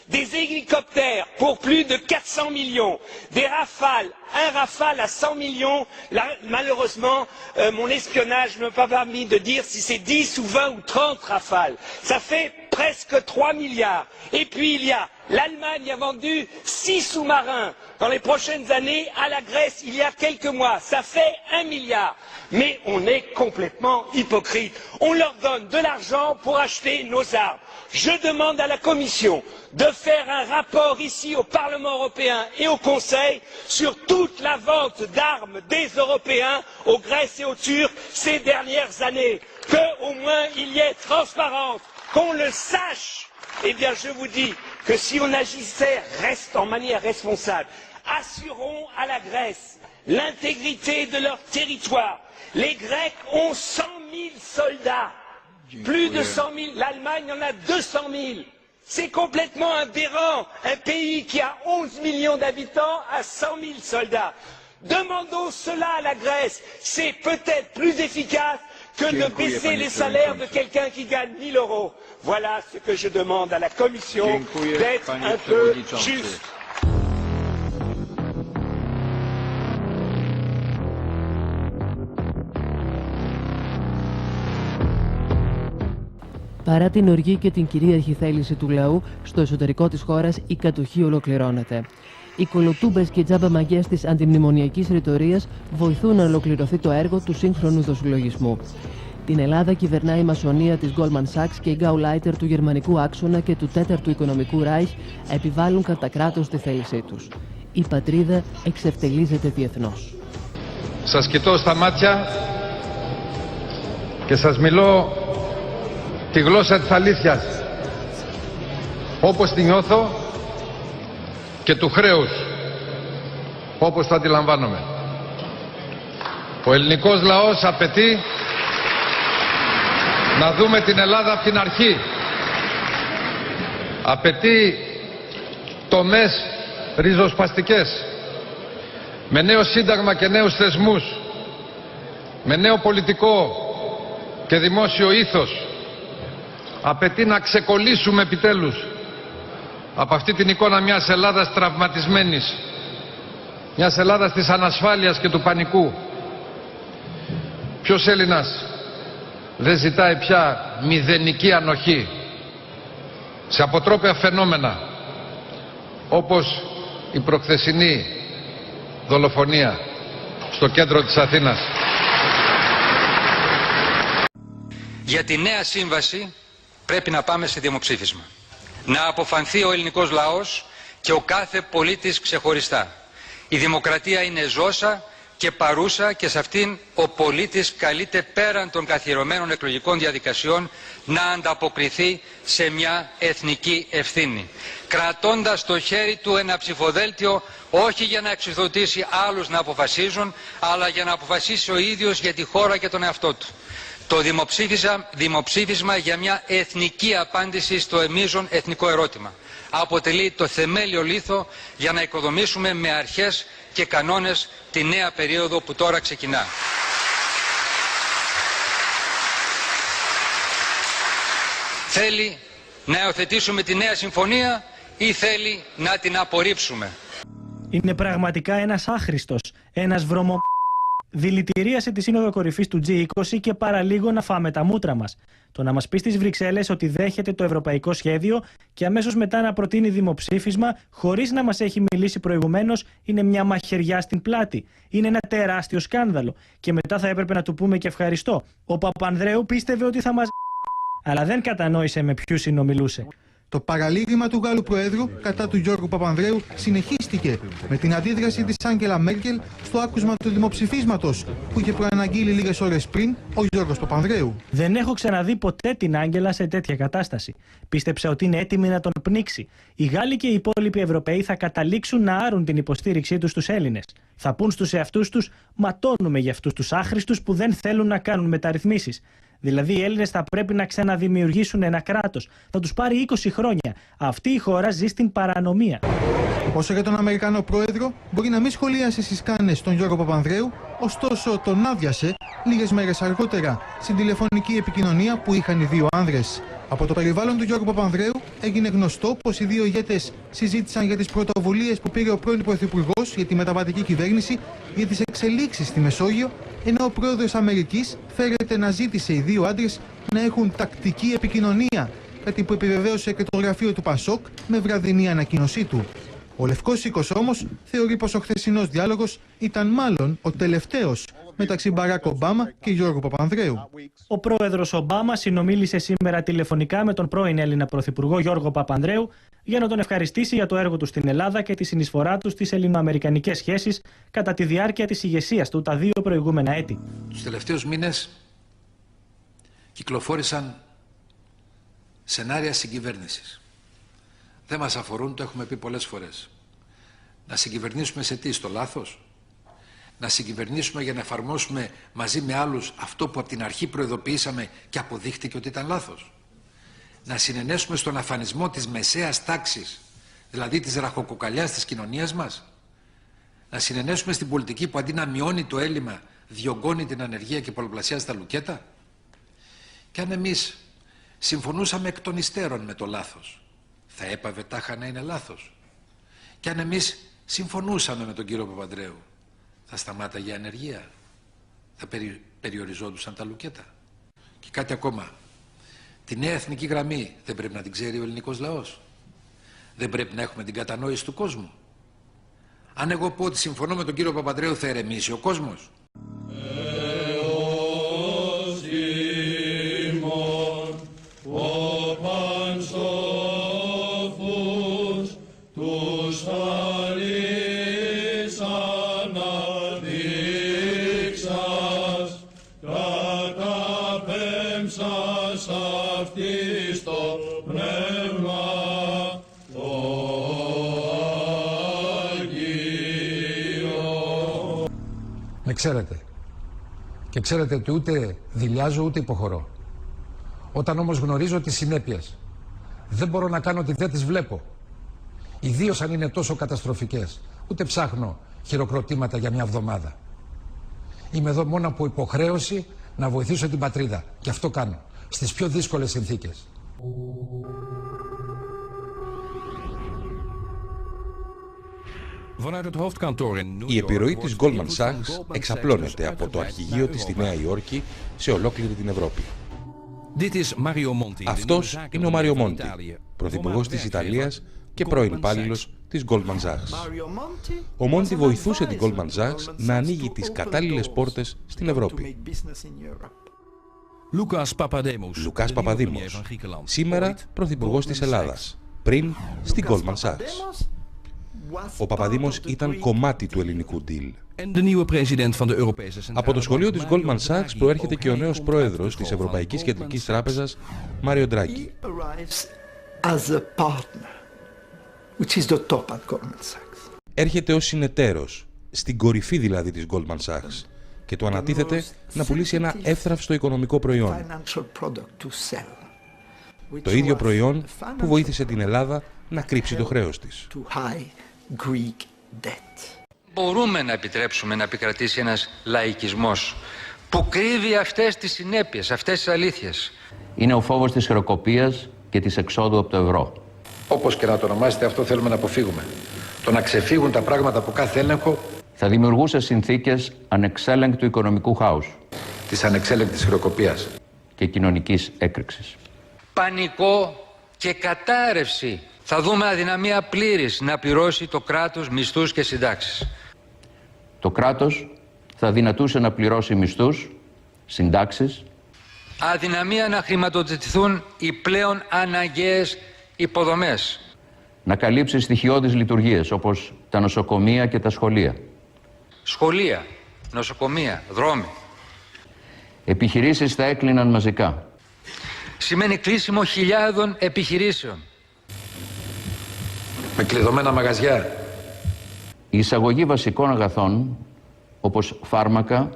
S2: des hélicoptères pour plus de 400 millions, des Rafales, un Rafale à 100 millions. Là, malheureusement, mon espionnage ne m'a pas permis de dire si c'est 10 ou 20 ou 30 Rafales. Ça fait presque 3 milliards. Et puis l'Allemagne a vendu 6 sous-marins dans les prochaines années à la Grèce il y a quelques mois. Ça fait 1 milliard. Mais on est complètement hypocrite. On leur donne de l'argent pour acheter nos armes. Je demande à la Commission de faire un rapport ici au Parlement européen et au Conseil sur toute la vente d'armes des Européens aux Grecs et aux Turcs ces dernières années. Qu'au moins il y ait transparence, qu'on le sache. Eh bien, je vous dis que si on agissait en manière responsable, assurons à la Grèce l'intégrité de leur territoire. Les Grecs ont 100 000 soldats. Plus de 100 000, l'Allemagne en a 200 000. C'est complètement aberrant. Un pays qui a 11 millions d'habitants a 100 000 soldats. Demandons cela à la Grèce. C'est peut-être plus efficace que de baisser les salaires de quelqu'un qui gagne 1000 €. Voilà ce que je demande à la Commission, d'être un peu juste.
S1: Παρά την οργή και την κυρίαρχη θέληση του λαού, στο εσωτερικό της χώρας η κατοχή ολοκληρώνεται. Οι κολοτούμπες και τζάμπαμαγκές της αντιμνημονιακής ρητορίας βοηθούν να ολοκληρωθεί το έργο του σύγχρονου δοσυλλογισμού. Την Ελλάδα κυβερνάει η μασονία της Goldman Sachs και οι Gauleiter του γερμανικού άξονα και του τέταρτου οικονομικού Ράιχ επιβάλλουν κατά κράτος τη θέλησή τους. Η πατρίδα εξευτελίζεται διεθνώς.
S5: Σας κοιτώ στα μάτια και σας μιλώ τη γλώσσα της αλήθειας, όπως τη νιώθω, και του χρέους, όπως το αντιλαμβάνομαι. Ο ελληνικός λαός απαιτεί να δούμε την Ελλάδα από την αρχή. Απαιτεί τομές ριζοσπαστικές, με νέο σύνταγμα και νέους θεσμούς, με νέο πολιτικό και δημόσιο ήθος. Απαιτεί να ξεκολλήσουμε επιτέλους από αυτή την εικόνα μιας Ελλάδας τραυματισμένης, μιας Ελλάδας της ανασφάλειας και του πανικού. Ποιος Έλληνας δεν ζητάει πια μηδενική ανοχή σε αποτρόπαια φαινόμενα όπως η προχθεσινή δολοφονία στο κέντρο της Αθήνας.
S16: Για τη νέα σύμβαση πρέπει να πάμε σε δημοψήφισμα. Να αποφανθεί ο ελληνικός λαός και ο κάθε πολίτης ξεχωριστά. Η δημοκρατία είναι ζώσα και παρούσα και σε αυτήν ο πολίτης καλείται πέραν των καθιερωμένων εκλογικών διαδικασιών να ανταποκριθεί σε μια εθνική ευθύνη. Κρατώντας στο χέρι του ένα ψηφοδέλτιο όχι για να εξουσιοδοτήσει άλλους να αποφασίζουν, αλλά για να αποφασίσει ο ίδιος για τη χώρα και τον εαυτό του. Το δημοψήφισμα για μια εθνική απάντηση στο εμίζον εθνικό ερώτημα αποτελεί το θεμέλιο λίθο για να οικοδομήσουμε με αρχές και κανόνες τη νέα περίοδο που τώρα ξεκινά. Θέλει να υιοθετήσουμε τη νέα συμφωνία ή θέλει να την απορρίψουμε?
S6: Είναι πραγματικά ένας άχρηστος, ένας βρωμο... Δηλητηρίασε τη Σύνοδο Κορυφής του G20 και παραλίγο να φάμε τα μούτρα μας. Το να μας πει στις Βρυξέλλες ότι δέχεται το ευρωπαϊκό σχέδιο και αμέσως μετά να προτείνει δημοψήφισμα χωρίς να μας έχει μιλήσει προηγουμένως είναι μια μαχαιριά στην πλάτη. Είναι ένα τεράστιο σκάνδαλο. Και μετά θα έπρεπε να του πούμε και ευχαριστώ. Ο Παπανδρέου πίστευε ότι θα μας... αλλά δεν κατανόησε με ποιους συνομιλούσε.
S14: Το παραλήρημα του Γάλλου Προέδρου κατά του Γιώργου Παπανδρέου συνεχίστηκε με την αντίδραση της Άγγελα Μέρκελ στο άκουσμα του δημοψηφίσματος που είχε προαναγγείλει λίγες ώρες πριν ο Γιώργος Παπανδρέου.
S6: Δεν έχω ξαναδεί ποτέ την Άγγελα σε τέτοια κατάσταση. Πίστεψε ότι είναι έτοιμη να τον πνίξει. Οι Γάλλοι και οι υπόλοιποι Ευρωπαίοι θα καταλήξουν να άρουν την υποστήριξή τους στους Έλληνες. Θα πούν στους εαυτούς τους, ματώνουμε για αυτούς τους άχρηστους που δεν θέλουν να κάνουν μεταρρυθμίσεις. Δηλαδή οι Έλληνες θα πρέπει να ξαναδημιουργήσουν ένα κράτος. Θα τους πάρει 20 χρόνια. Αυτή η χώρα ζει στην παρανομία.
S14: Όσο για τον Αμερικανό πρόεδρο, μπορεί να μην σχολίασε στις κάνες τον Γιώργο Παπανδρέου, ωστόσο τον άδειασε λίγες μέρες αργότερα στην τηλεφωνική επικοινωνία που είχαν οι δύο άνδρες. Από το περιβάλλον του Γιώργου Παπανδρέου έγινε γνωστό πως οι δύο ηγέτες συζήτησαν για τις πρωτοβουλίες που πήρε ο πρώην Πρωθυπουργός για τη μεταβατική κυβέρνηση για τις εξελίξεις στη Μεσόγειο, ενώ ο πρόεδρος Αμερικής φέρεται να ζήτησε οι δύο άντρες να έχουν τακτική επικοινωνία, κάτι που επιβεβαίωσε και το γραφείο του Πασόκ με βραδινή ανακοίνωσή του. Ο Λευκός Οίκος όμως θεωρεί πως ο χθεσινός διάλογος ήταν μάλλον ο τελευταίος μεταξύ Μπαράκ Ομπάμα και Γιώργου Παπανδρέου.
S6: Ο πρόεδρος Ομπάμα συνομίλησε σήμερα τηλεφωνικά με τον πρώην Έλληνα Πρωθυπουργό Γιώργο Παπανδρέου για να τον ευχαριστήσει για το έργο του στην Ελλάδα και τη συνεισφορά του στις ελληνοαμερικανικές σχέσεις κατά τη διάρκεια της ηγεσίας του τα δύο προηγούμενα έτη.
S7: Τους τελευταίους μήνες κυκλοφόρησαν σενάρια συγκυβέρνησης. Δεν μας αφορούν, το έχουμε πει πολλές φορές. Να συγκυβερνήσουμε σε τι, στο λάθος? Να συγκυβερνήσουμε για να εφαρμόσουμε μαζί με άλλους αυτό που από την αρχή προειδοποιήσαμε και αποδείχτηκε ότι ήταν λάθος? Να συνενέσουμε στον αφανισμό της μεσαίας τάξης, δηλαδή της ραχοκοκαλιάς της κοινωνίας μας? Να συνενέσουμε στην πολιτική που αντί να μειώνει το έλλειμμα, διωγγώνει την ανεργία και πολλαπλασιάζει τα λουκέτα. Και αν εμείς συμφωνούσαμε εκ των υστέρων με το λάθος, θα έπαβε τάχα να είναι λάθος? Και αν εμείς συμφωνούσαμε με τον κύριο Παπανδρέου, θα σταμάταγε η ανεργία? Θα περιοριζόντουσαν τα λουκέτα? Και κάτι ακόμα. Τη νέα εθνική γραμμή δεν πρέπει να την ξέρει ο ελληνικός λαός? Δεν πρέπει να έχουμε την κατανόηση του κόσμου? Αν εγώ πω ότι συμφωνώ με τον κύριο Παπανδρέου, θα ερεμήσει ο κόσμος?
S8: Με ξέρετε. Και ξέρετε ότι ούτε δειλιάζω ούτε υποχωρώ. Όταν όμως γνωρίζω τις συνέπειες, δεν μπορώ να κάνω ότι δεν τις βλέπω. Ιδίως αν είναι τόσο καταστροφικές. Ούτε ψάχνω χειροκροτήματα για μια εβδομάδα. Είμαι εδώ μόνο από υποχρέωση να βοηθήσω την πατρίδα. Και αυτό κάνω. Στις πιο δύσκολες συνθήκες.
S9: Η επιρροή της Goldman Sachs εξαπλώνεται από το αρχηγείο της στη Νέα Υόρκη σε ολόκληρη την Ευρώπη. Αυτός είναι ο Μάριο Μόντι, πρωθυπουργός της Ιταλίας και πρώην υπάλληλος της Goldman Sachs. Ο Μόντι βοηθούσε την Goldman Sachs να ανοίγει τις κατάλληλες πόρτες στην Ευρώπη. Λουκάς Παπαδήμος, σήμερα πρωθυπουργός της Ελλάδας, πριν στην Goldman Sachs. Ο Παπαδήμος ήταν κομμάτι του ελληνικού deal. Από το σχολείο της Goldman Sachs προέρχεται και ο νέος πρόεδρος της Ευρωπαϊκής Κεντρικής Τράπεζας, Μάριο Ντράγκη. Έρχεται ως συνεταίρος, στην κορυφή δηλαδή της Goldman Sachs, και του ανατίθεται να πουλήσει ένα εύθραυστο οικονομικό προϊόν. Το ίδιο προϊόν που βοήθησε την Ελλάδα να κρύψει το χρέος της.
S16: Μπορούμε να επιτρέψουμε να επικρατήσει ένας λαϊκισμός που κρύβει αυτές τις συνέπειες, αυτές τις αλήθειες.
S10: Είναι ο φόβος της χρεοκοπίας και της εξόδου από το ευρώ.
S7: Όπως και να το ονομάσετε, αυτό θέλουμε να αποφύγουμε. Το να ξεφύγουν τα πράγματα από κάθε έλεγχο
S10: θα δημιουργούσε συνθήκες ανεξέλεγκτου οικονομικού χάους,
S7: της ανεξέλεγκτης χρεοκοπίας
S10: και κοινωνικής έκρηξης.
S16: Πανικό και κατάρρευση. Θα δούμε αδυναμία πλήρης να πληρώσει το κράτος μισθούς και συντάξεις.
S10: Το κράτος θα δυνατούσε να πληρώσει μισθούς, συντάξεις.
S16: Αδυναμία να χρηματοδοτηθούν οι πλέον αναγκαίες υποδομές.
S10: Να καλύψει στοιχειώδεις λειτουργίες όπως τα νοσοκομεία και τα σχολεία.
S16: Σχολεία, νοσοκομεία, δρόμοι.
S10: Επιχειρήσεις θα έκλειναν μαζικά.
S16: Σημαίνει κλείσιμο χιλιάδων επιχειρήσεων.
S7: Με κλειδωμένα μαγαζιά.
S10: Η εισαγωγή βασικών αγαθών, όπως φάρμακα,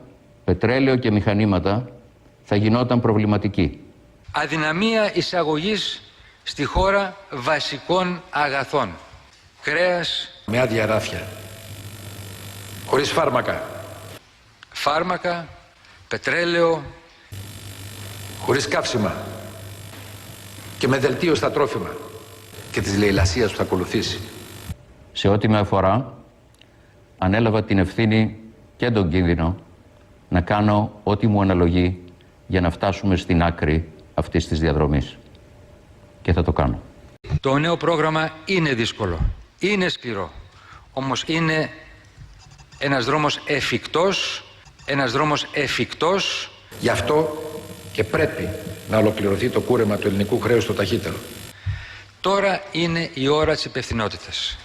S10: πετρέλαιο και μηχανήματα, θα γινόταν προβληματική.
S16: Αδυναμία εισαγωγής στη χώρα βασικών αγαθών. Κρέας.
S7: Με άδεια ράφια. Χωρίς φάρμακα.
S16: Φάρμακα, πετρέλαιο.
S7: Χωρίς καύσιμα. Και με δελτίο στα τρόφιμα. Και της λαιλασίας που θα ακολουθήσει.
S10: Σε ό,τι με αφορά, ανέλαβα την ευθύνη και τον κίνδυνο να κάνω ό,τι μου αναλογεί για να φτάσουμε στην άκρη αυτής της διαδρομής. Και θα το κάνω.
S16: Το νέο πρόγραμμα είναι δύσκολο, είναι σκληρό, όμως είναι ένας δρόμος εφικτός.
S7: Γι' αυτό και πρέπει να ολοκληρωθεί το κούρεμα του ελληνικού χρέους το ταχύτερο.
S16: Τώρα είναι η ώρα της υπευθυνότητας.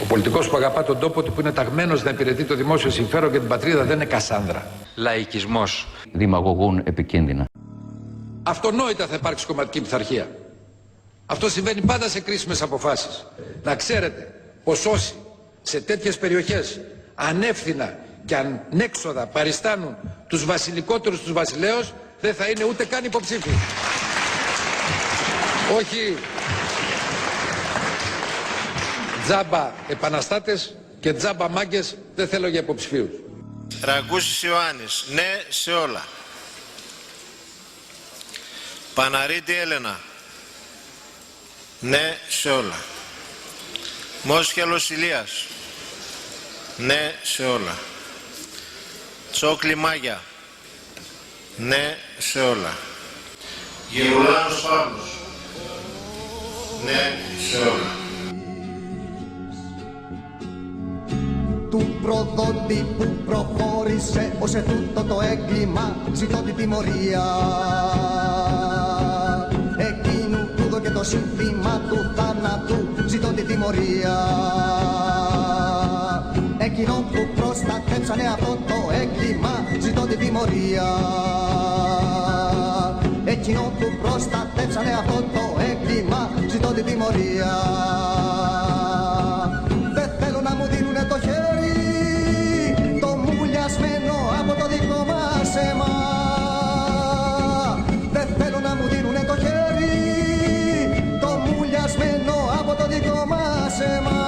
S7: Ο πολιτικός που αγαπά τον τόπο του, που είναι ταγμένος να υπηρετεί το δημόσιο συμφέρον και την πατρίδα, δεν είναι Κασάνδρα.
S16: Λαϊκισμός.
S10: Δημαγωγούν επικίνδυνα.
S7: Αυτονόητα θα υπάρξει κομματική πειθαρχία. Αυτό συμβαίνει πάντα σε κρίσιμες αποφάσεις. Να ξέρετε πως όσοι σε τέτοιες περιοχές ανεύθυνα και ανέξοδα παριστάνουν τους βασιλικότερους τους βασιλέως, δεν θα είναι ούτε καν υποψήφιοι. Όχι τζάμπα επαναστάτες,
S5: Και τζάμπα μάγκες δεν θέλω για υποψηφίους.
S11: Ραγκούσης Ιωάννης, ναι σε όλα. Παναρίτη Έλενα, ναι σε όλα. Μόσχελος Ηλίας, ναι σε όλα. Τσόκλι Μάγια, ναι σε όλα. Γερουλάνος Παύλος, ναι σε όλα.
S12: Του προδότη που προχώρησε ως ετούτο το έγκλημα, ζητώ την τιμωρία. Εκείνου που δω και το σύνθημα του θάνατου, ζητώ την τιμωρία. Εκείνο που προστατέψανε αυτό το έγκλημα, ζητώ την τιμωρία. Εκείνο που προστατέψανε αυτό το έγκλημα, ζητώ την τιμωρία. Δεν θέλω να μου δίνουνε το χέρι, το μουλιασμένο από το δικό μας αίμα. Δεν θέλω να μου δίνουνε το χέρι, το μουλιασμένο από το δικό μας αίμα.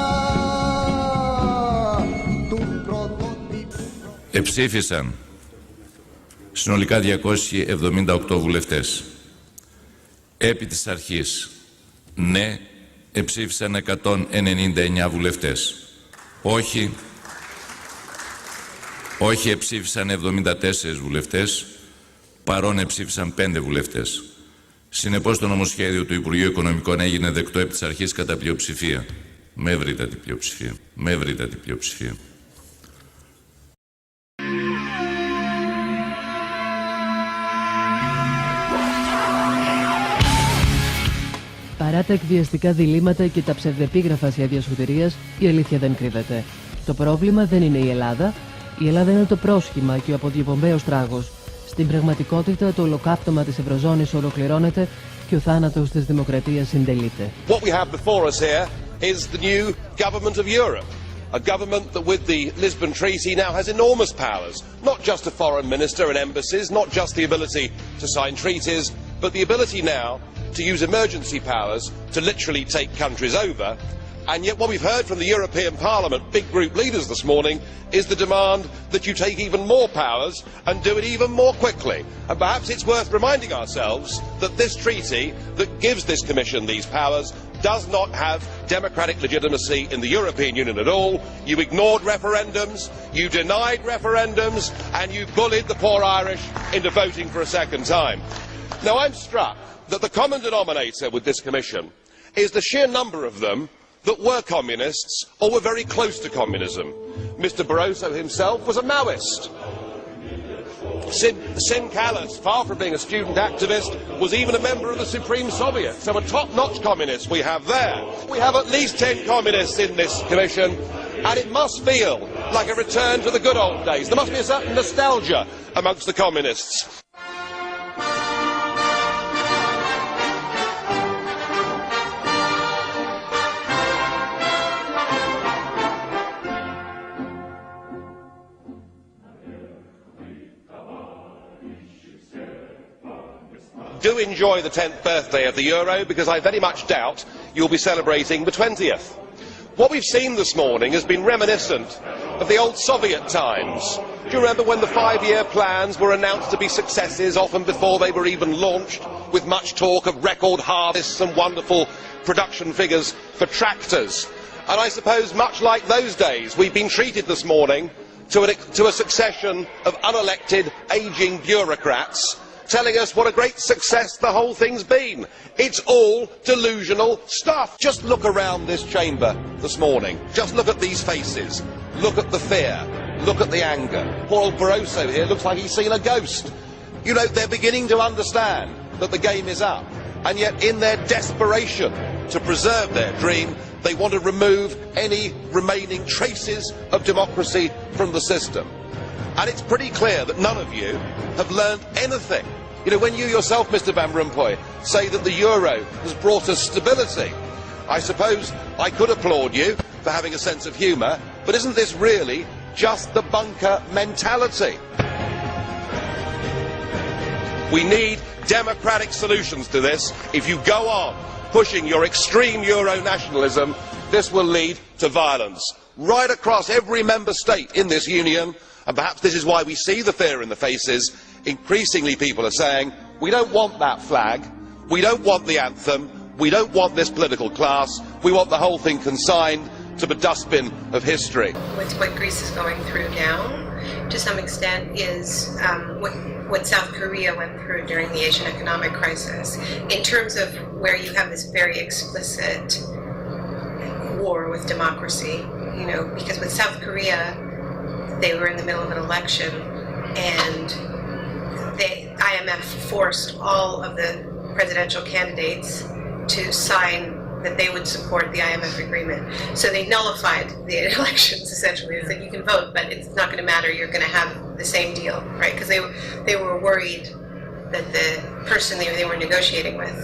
S13: Εψήφισαν συνολικά 278 βουλευτές. Επί της αρχής, ναι, εψήφισαν 199 βουλευτές. Όχι εψήφισαν 74 βουλευτές, παρόν εψήφισαν 5 βουλευτές. Συνεπώς το νομοσχέδιο του Υπουργείου Οικονομικών έγινε δεκτό επί της αρχής κατά πλειοψηφία. Με ευρύτατη πλειοψηφία.
S1: Παρά τα εκβιαστικά διλήμματα και τα ψευδεπίγραφα σχέδια σωτηρίας, η αλήθεια δεν κρύβεται. Το πρόβλημα δεν είναι η Ελλάδα. Η Ελλάδα είναι το πρόσχημα και ο αποδιοπομπαίος τράγος. Στην πραγματικότητα, το ολοκαύτωμα της Ευρωζώνης ολοκληρώνεται και ο θάνατος της δημοκρατίας συντελείται.
S23: What we have before us here is the new government of Europe. A government that with the Lisbon Treaty now has enormous powers. Not just a foreign minister and embassies, not just the ability to sign treaties, but the ability now to use emergency powers to literally take countries over. And yet what we've heard from the European Parliament, big group leaders this morning, is the demand that you take even more powers and do it even more quickly. And perhaps it's worth reminding ourselves that this treaty that gives this Commission these powers does not have democratic legitimacy in the European Union at all. You ignored referendums, you denied referendums, and you bullied the poor Irish into voting for a second time. Now I'm struck that the common denominator with this Commission is the sheer number of them that were communists or were very close to communism. Mr Barroso himself was a Maoist. Sim Kallas, far from being a student activist, was even a member of the Supreme Soviet. So a top-notch communist we have there. We have at least 10 communists in this Commission, and it must feel like a return to the good old days. There must be a certain nostalgia amongst the communists. Do enjoy the 10th birthday of the euro, because I very much doubt you'll be celebrating the 20th. What we've seen this morning has been reminiscent of the old Soviet times. Do you remember when the 5-year plans were announced to be successes, often before they were even launched, with much talk of record harvests and wonderful production figures for tractors? And I suppose much like those days, we've been treated this morning to a succession of unelected, ageing bureaucrats telling us what a great success the whole thing's been. It's all delusional stuff. Just look around this chamber this morning. Just look at these faces. Look at the fear. Look at the anger. Poor old Barroso here looks like he's seen a ghost. You know, they're beginning to understand that the game is up. And yet in their desperation to preserve their dream, they want to remove any remaining traces of democracy from the system. And it's pretty clear that none of you have learned anything. You know, when you yourself, Mr Van Rompuy, say that the euro has brought us stability, I suppose I could applaud you for having a sense of humour, but isn't this really just the bunker mentality? We need democratic solutions to this. If you go on pushing your extreme euro nationalism, this will lead to violence. right across every member state in this union, and perhaps this is why we see the fear in the faces. Increasingly people are saying, we don't want that flag, we don't want the anthem, we don't want this political class, we want the whole thing consigned to the dustbin of history.
S15: With what Greece is going through now, to some extent, is what South Korea went through during the Asian economic crisis, in terms of where you have this very explicit war with democracy, you know, because with South Korea, they were in the middle of an election, and the IMF forced all of the presidential candidates to sign that they would support the IMF agreement. So they nullified the elections, essentially. It's like, you can vote, but it's not going to matter. You're going to have the same deal, right? Because they were worried that the person they were negotiating with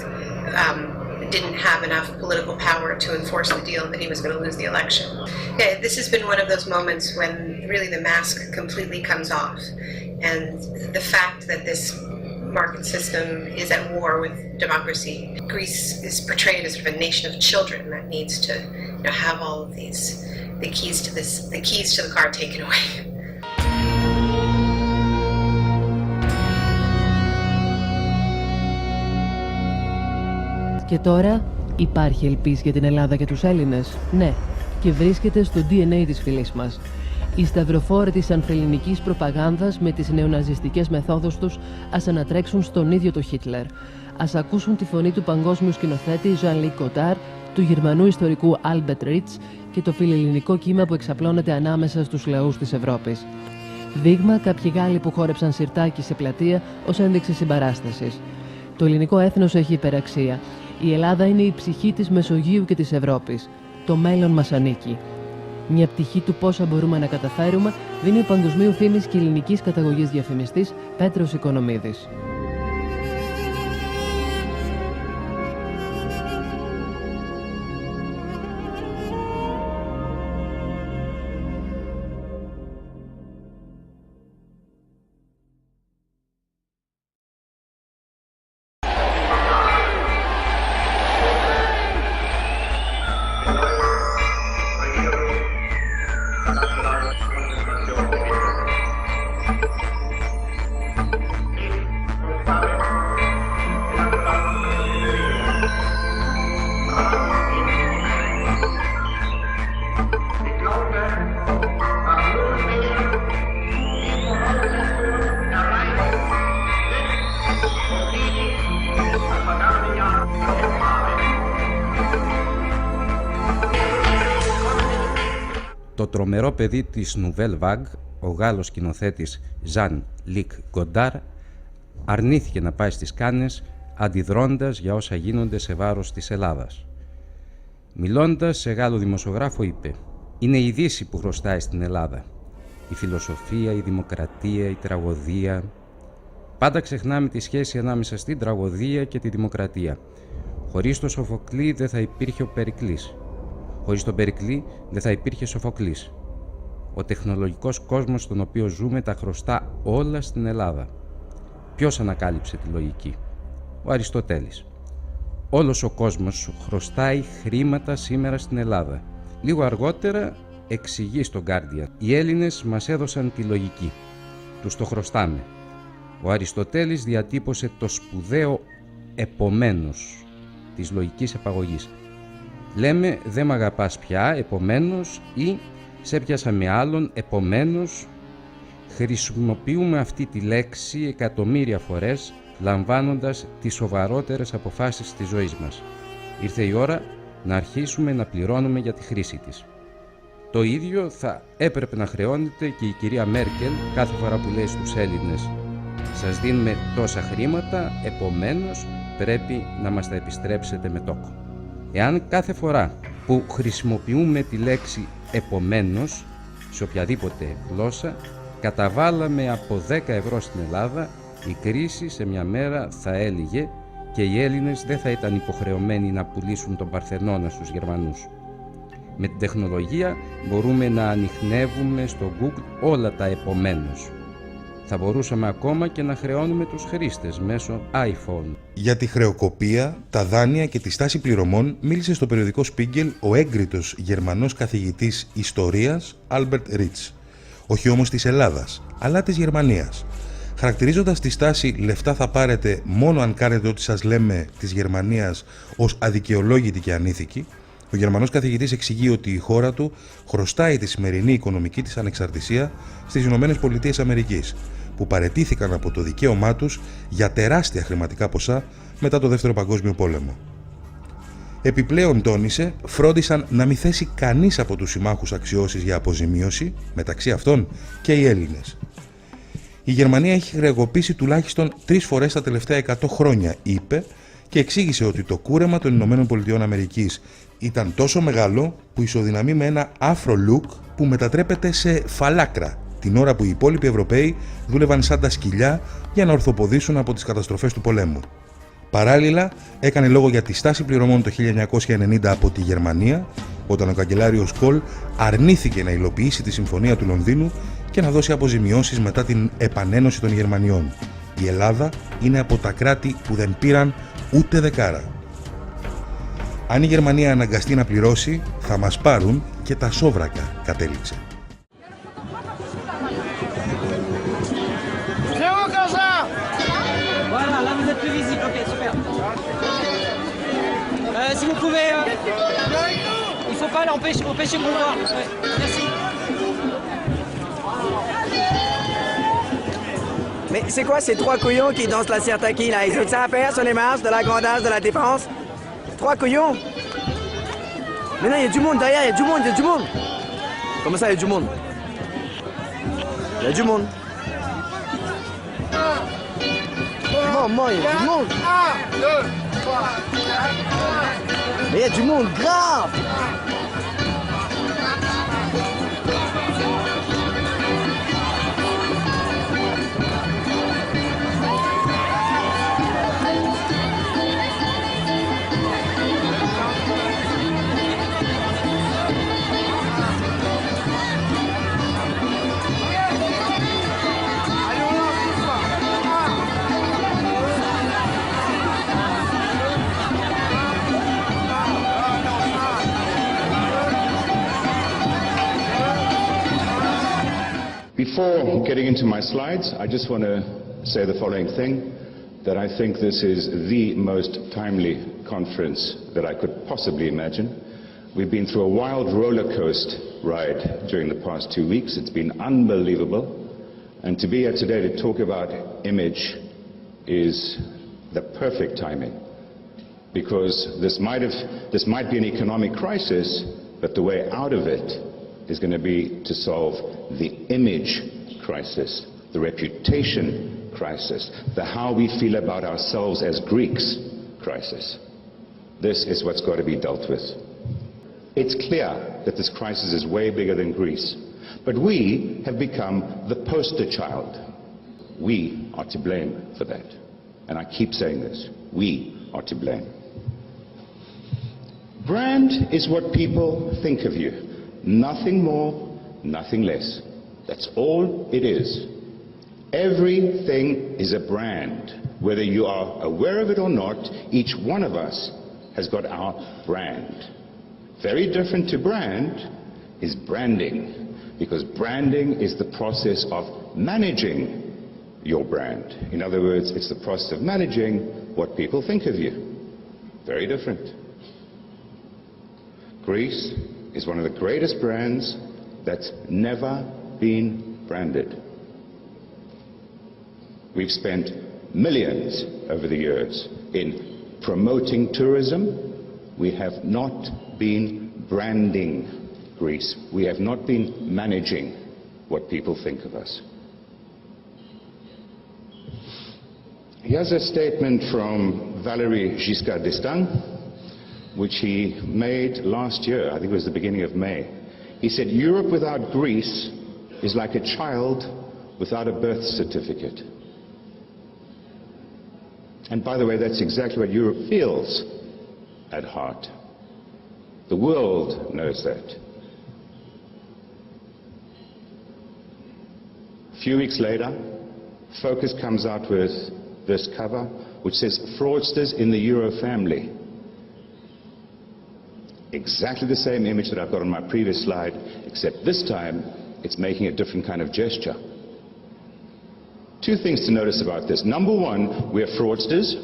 S15: didn't have enough political power to enforce the deal, and that he was going to lose the election. Yeah, this has been one of those moments when really the mask completely comes off. And the fact that this market system is at war with democracy. Greece is portrayed as sort of a nation of children that needs to, you know, have all of these, the keys to the car taken away.
S1: Και τώρα υπάρχει ελπίς για την Ελλάδα και τους Έλληνες. Ναι, και βρίσκεται στο DNA της φυλής μας. Οι σταυροφόροι της ανθελληνικής προπαγάνδας με τις νεοναζιστικές μεθόδους τους ας ανατρέξουν στον ίδιο το Χίτλερ. Ας ακούσουν τη φωνή του παγκόσμιου σκηνοθέτη Jean-Luc Godard, του γερμανού ιστορικού Albert Ritz και το φιλελληνικό κύμα που εξαπλώνεται ανάμεσα στους λαούς της Ευρώπης. Δείγμα κάποιοι Γάλλοι που χόρεψαν σιρτάκι σε πλατεία ως ένδειξη συμπαράστασης. Το ελληνικό έθνος έχει υπεραξία. Η Ελλάδα είναι η ψυχή της Μεσογείου και της Ευρώπης. Το μέλλον μας ανήκει. Μια πτυχή του πόσα μπορούμε να καταφέρουμε δίνει ο παγκοσμίου φήμης και ελληνικής καταγωγής διαφημιστής Πέτρος Οικονομίδης.
S17: Το τρομερό παιδί της Nouvelle Vague, ο Γάλλος σκηνοθέτης Jean-Luc Godard, αρνήθηκε να πάει στις Κάνες αντιδρώντας για όσα γίνονται σε βάρος της Ελλάδας. Μιλώντας σε Γάλλο δημοσιογράφο είπε «Είναι η Δύση που χρωστάει στην Ελλάδα. Η φιλοσοφία, η δημοκρατία, η τραγωδία. Πάντα ξεχνάμε τη σχέση ανάμεσα στην τραγωδία και τη δημοκρατία. Χωρίς το Σοφοκλή δεν θα υπήρχε ο Περικλής. Χωρίς τον Περικλή δεν θα υπήρχε Σοφοκλής. Ο τεχνολογικός κόσμος στον οποίο ζούμε τα χρωστά όλα στην Ελλάδα. Ποιος ανακάλυψε τη λογική? Ο Αριστοτέλης. Όλος ο κόσμος χρωστάει χρήματα σήμερα στην Ελλάδα. Λίγο αργότερα εξηγεί στον Guardian. Οι Έλληνες μας έδωσαν τη λογική. Τους το χρωστάμε. Ο Αριστοτέλης διατύπωσε το σπουδαίο επομένως της λογικής επαγωγής. Λέμε «δεν μ' αγαπάς πια, επομένως» ή «σε πιάσα με άλλον, επομένως». Χρησιμοποιούμε αυτή τη λέξη εκατομμύρια φορές, λαμβάνοντας τις σοβαρότερες αποφάσεις της ζωής μας. Ήρθε η ώρα να αρχίσουμε να πληρώνουμε για τη χρήση της. Το ίδιο θα έπρεπε να χρεώνεται και η κυρία Μέρκελ κάθε φορά που λέει στους Έλληνες «Σας δίνουμε τόσα χρήματα, επομένως πρέπει να μας τα επιστρέψετε με τόκο». Εάν κάθε φορά που χρησιμοποιούμε τη λέξη «επομένως» σε οποιαδήποτε γλώσσα καταβάλαμε από 10 ευρώ στην Ελλάδα, η κρίση σε μια μέρα θα έλυγε και οι Έλληνες δεν θα ήταν υποχρεωμένοι να πουλήσουν τον Παρθενώνα στους Γερμανούς. Με την τεχνολογία μπορούμε να ανιχνεύουμε στο Google όλα τα επομένως. Θα μπορούσαμε ακόμα και να χρεώνουμε τους χρήστες μέσω iPhone.
S9: Για τη χρεοκοπία, τα δάνεια και τη στάση πληρωμών μίλησε στο περιοδικό Spiegel ο έγκριτος Γερμανός καθηγητής ιστορίας Albert Ritz. Όχι όμως της Ελλάδας, αλλά της Γερμανίας. Χαρακτηρίζοντας τη στάση «λεφτά θα πάρετε μόνο αν κάνετε ό,τι σας λέμε» της Γερμανίας ως αδικαιολόγητη και ανήθικη, ο Γερμανός καθηγητής εξηγεί ότι η χώρα του χρωστάει τη σημερινή οικονομική της ανεξαρτησία στις ΗΠΑ, που παραιτήθηκαν από το δικαίωμά τους για τεράστια χρηματικά ποσά μετά το Δεύτερο Παγκόσμιο Πόλεμο. Επιπλέον τόνισε, φρόντισαν να μην θέσει κανείς από τους συμμάχους αξιώσεις για αποζημίωση, μεταξύ αυτών και οι Έλληνες. Η Γερμανία έχει χρεοκοπήσει τουλάχιστον 3 φορές τα τελευταία 100 χρόνια, είπε, και εξήγησε ότι το κούρεμα των ΗΠΑ ήταν τόσο μεγάλο που ισοδυναμεί με ένα άφρο look που μετατρέπεται σε φαλάκρα, την ώρα που οι υπόλοιποι Ευρωπαίοι δούλευαν σαν τα σκυλιά για να ορθοποδήσουν από τις καταστροφές του πολέμου. Παράλληλα, έκανε λόγο για τη στάση πληρωμών το 1990 από τη Γερμανία, όταν ο καγκελάριος Κολ αρνήθηκε να υλοποιήσει τη Συμφωνία του Λονδίνου και να δώσει αποζημιώσεις μετά την επανένωση των Γερμανιών. Η Ελλάδα είναι από τα κράτη που δεν πήραν ούτε δεκάρα. Αν η Γερμανία αναγκαστεί να πληρώσει, θα μας πάρουν και τα σόβρακα, κατέληξε.
S18: Si vous pouvez, il faut pas l'empêcher de vous voir. Merci.
S19: Mais c'est quoi ces 3 couillons qui dansent la sirtaki là? Ils ont ça à faire sur les marches de la Grande-Halle de la Défense? 3 couillons? Mais non, il y a du monde derrière, il y a du monde. Comment ça, il y a du monde? Il y a du monde. Maman, il y a du monde. 1, 2, 3, 4, mais il y a du monde grave.
S21: Before getting into my slides, I just want to say the following thing, that I think this is the most timely conference that I could possibly imagine. We've been through a wild roller coaster ride during the past 2 weeks. It's been unbelievable. And to be here today to talk about image is the perfect timing. Because this might be an economic crisis, but the way out of it is going to be to solve the image crisis, the reputation crisis, the how we feel about ourselves as Greeks crisis. This is what's got to be dealt with. It's clear that this crisis is way bigger than Greece, but we have become the poster child. We are to blame for that. And I keep saying this, we are to blame. Brand is what people think of you. Nothing more, nothing less. That's all it is. Everything is a brand. Whether you are aware of it or not, each one of us has got our brand. Very different to brand is branding, because branding is the process of managing your brand. In other words, it's the process of managing what people think of you. Very different. Greece is one of the greatest brands that's never been branded. We've spent millions over the years in promoting tourism. We have not been branding Greece. We have not been managing what people think of us. Here's a statement from Valéry Giscard d'Estaing, which he made last year, I think it was the beginning of May. He said, Europe without Greece is like a child without a birth certificate. And by the way, that's exactly what Europe feels at heart. The world knows that. A few weeks later, Focus comes out with this cover, which says fraudsters in the Euro family. Exactly the same image that I've got on my previous slide, except this time it's making a different kind of gesture. Two things to notice about this. Number one, we're fraudsters.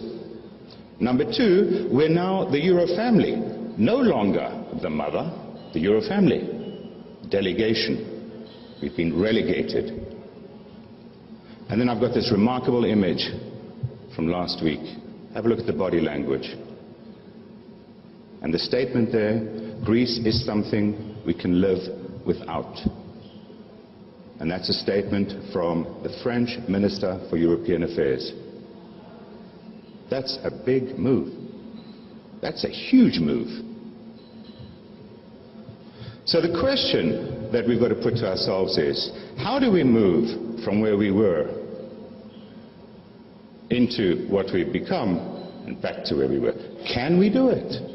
S21: Number two, we're now the Euro family. No longer the mother, the Euro family. Delegation. We've been relegated. And then I've got this remarkable image from last week. Have a look at the body language. And the statement there, Greece is something we can live without. And that's a statement from the French Minister for European Affairs. That's a big move. That's a huge move. So the question that we've got to put to ourselves is, how do we move from where we were into what we've become and back to where we were? Can we do it?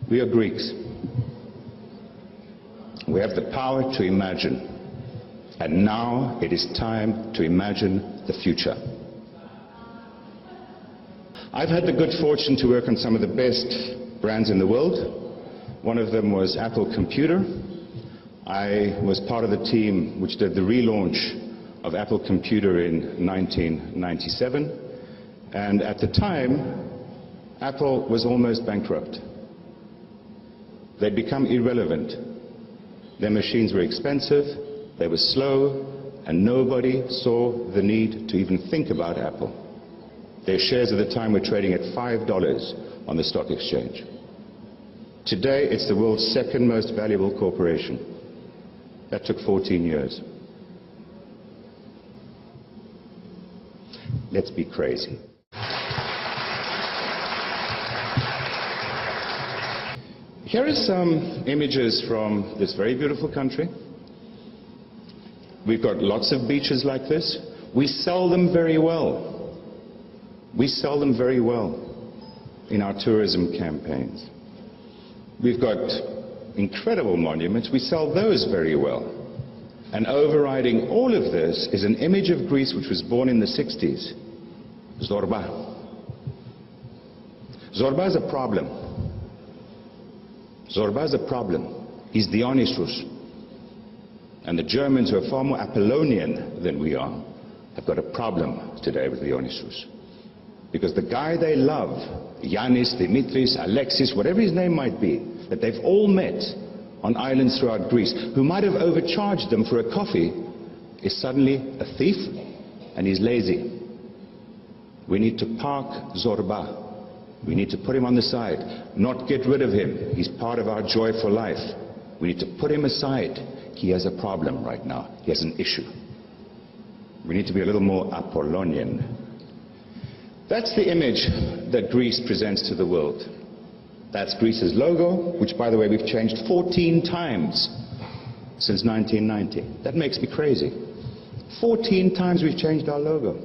S21: We are Greeks. We have the power to imagine. And now it is time to imagine the future. I've had the good fortune to work on some of the best brands in the world. One of them was Apple Computer. I was part of the team which did the relaunch of Apple Computer in 1997. And at the time, Apple was almost bankrupt. They'd become irrelevant. Their machines were expensive, they were slow, and nobody saw the need to even think about Apple. Their shares at the time were trading at $5 on the stock exchange. Today, it's the world's second most valuable corporation. That took 14 years. Let's be crazy. Here are some images from this very beautiful country. We've got lots of beaches like this. We sell them very well. We sell them very well in our tourism campaigns. We've got incredible monuments. We sell those very well. And overriding all of this is an image of Greece which was born in the 60s. Zorba. Zorba is a problem. Zorba is a problem. He's Dionysus. And the Germans, who are far more Apollonian than we are, have got a problem today with Dionysus. Because the guy they love, Yannis, Dimitris, Alexis, whatever his name might be, that they've all met on islands throughout Greece, who might have overcharged them for a coffee, is suddenly a thief and he's lazy. We need to park Zorba. We need to put him on the side, not get rid of him. He's part of our joy for life. We need to put him aside. He has a problem right now. He has an issue. We need to be a little more Apollonian. That's the image that Greece presents to the world. That's Greece's logo, which, by the way, we've changed 14 times since 1990. That makes me crazy. 14 times we've changed our logo.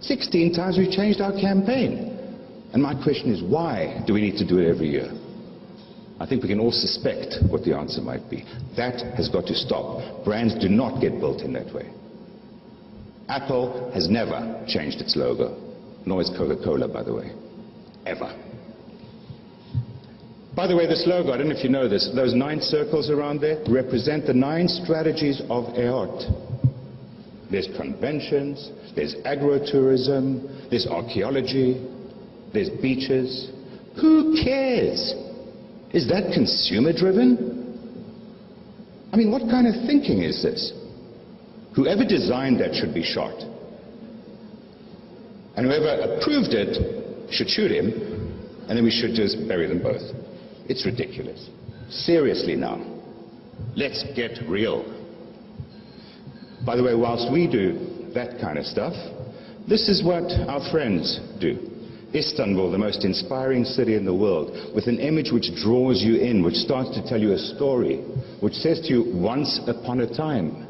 S21: 16 times we've changed our campaign. And my question is, why do we need to do it every year? I think we can all suspect what the answer might be. That has got to stop. Brands do not get built in that way. Apple has never changed its logo, nor has Coca-Cola, by the way. Ever. By the way, this logo, I don't know if you know this, those 9 circles around there represent the 9 strategies of EOT. There's conventions, there's agro-tourism, there's archaeology, there's beaches. Who cares? Is that consumer-driven? I mean, what kind of thinking is this? Whoever designed that should be shot. And whoever approved it should shoot him, and then we should just bury them both. It's ridiculous. Seriously now. Let's get real. By the way, whilst we do that kind of stuff, this is what our friends do. Istanbul, the most inspiring city in the world, with an image which draws you in, which starts to tell you a story, which says to you, once upon a time,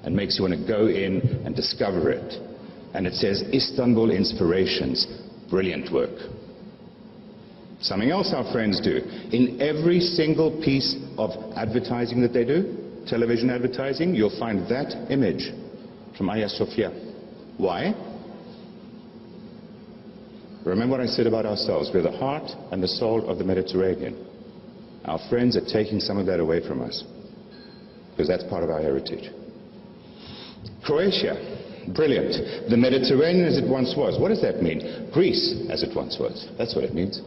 S21: and makes you want to go in and discover it. And it says, Istanbul Inspirations. Brilliant work. Something else our friends do. In every single piece of advertising that they do, television advertising, you'll find that image from Hagia Sophia. Why? Remember what I said about ourselves. We're the heart and the soul of the Mediterranean. Our friends are taking some of that away from us, because that's part of our heritage. Croatia, brilliant. The Mediterranean as it once was. What does that mean? Greece as it once was. That's what it means.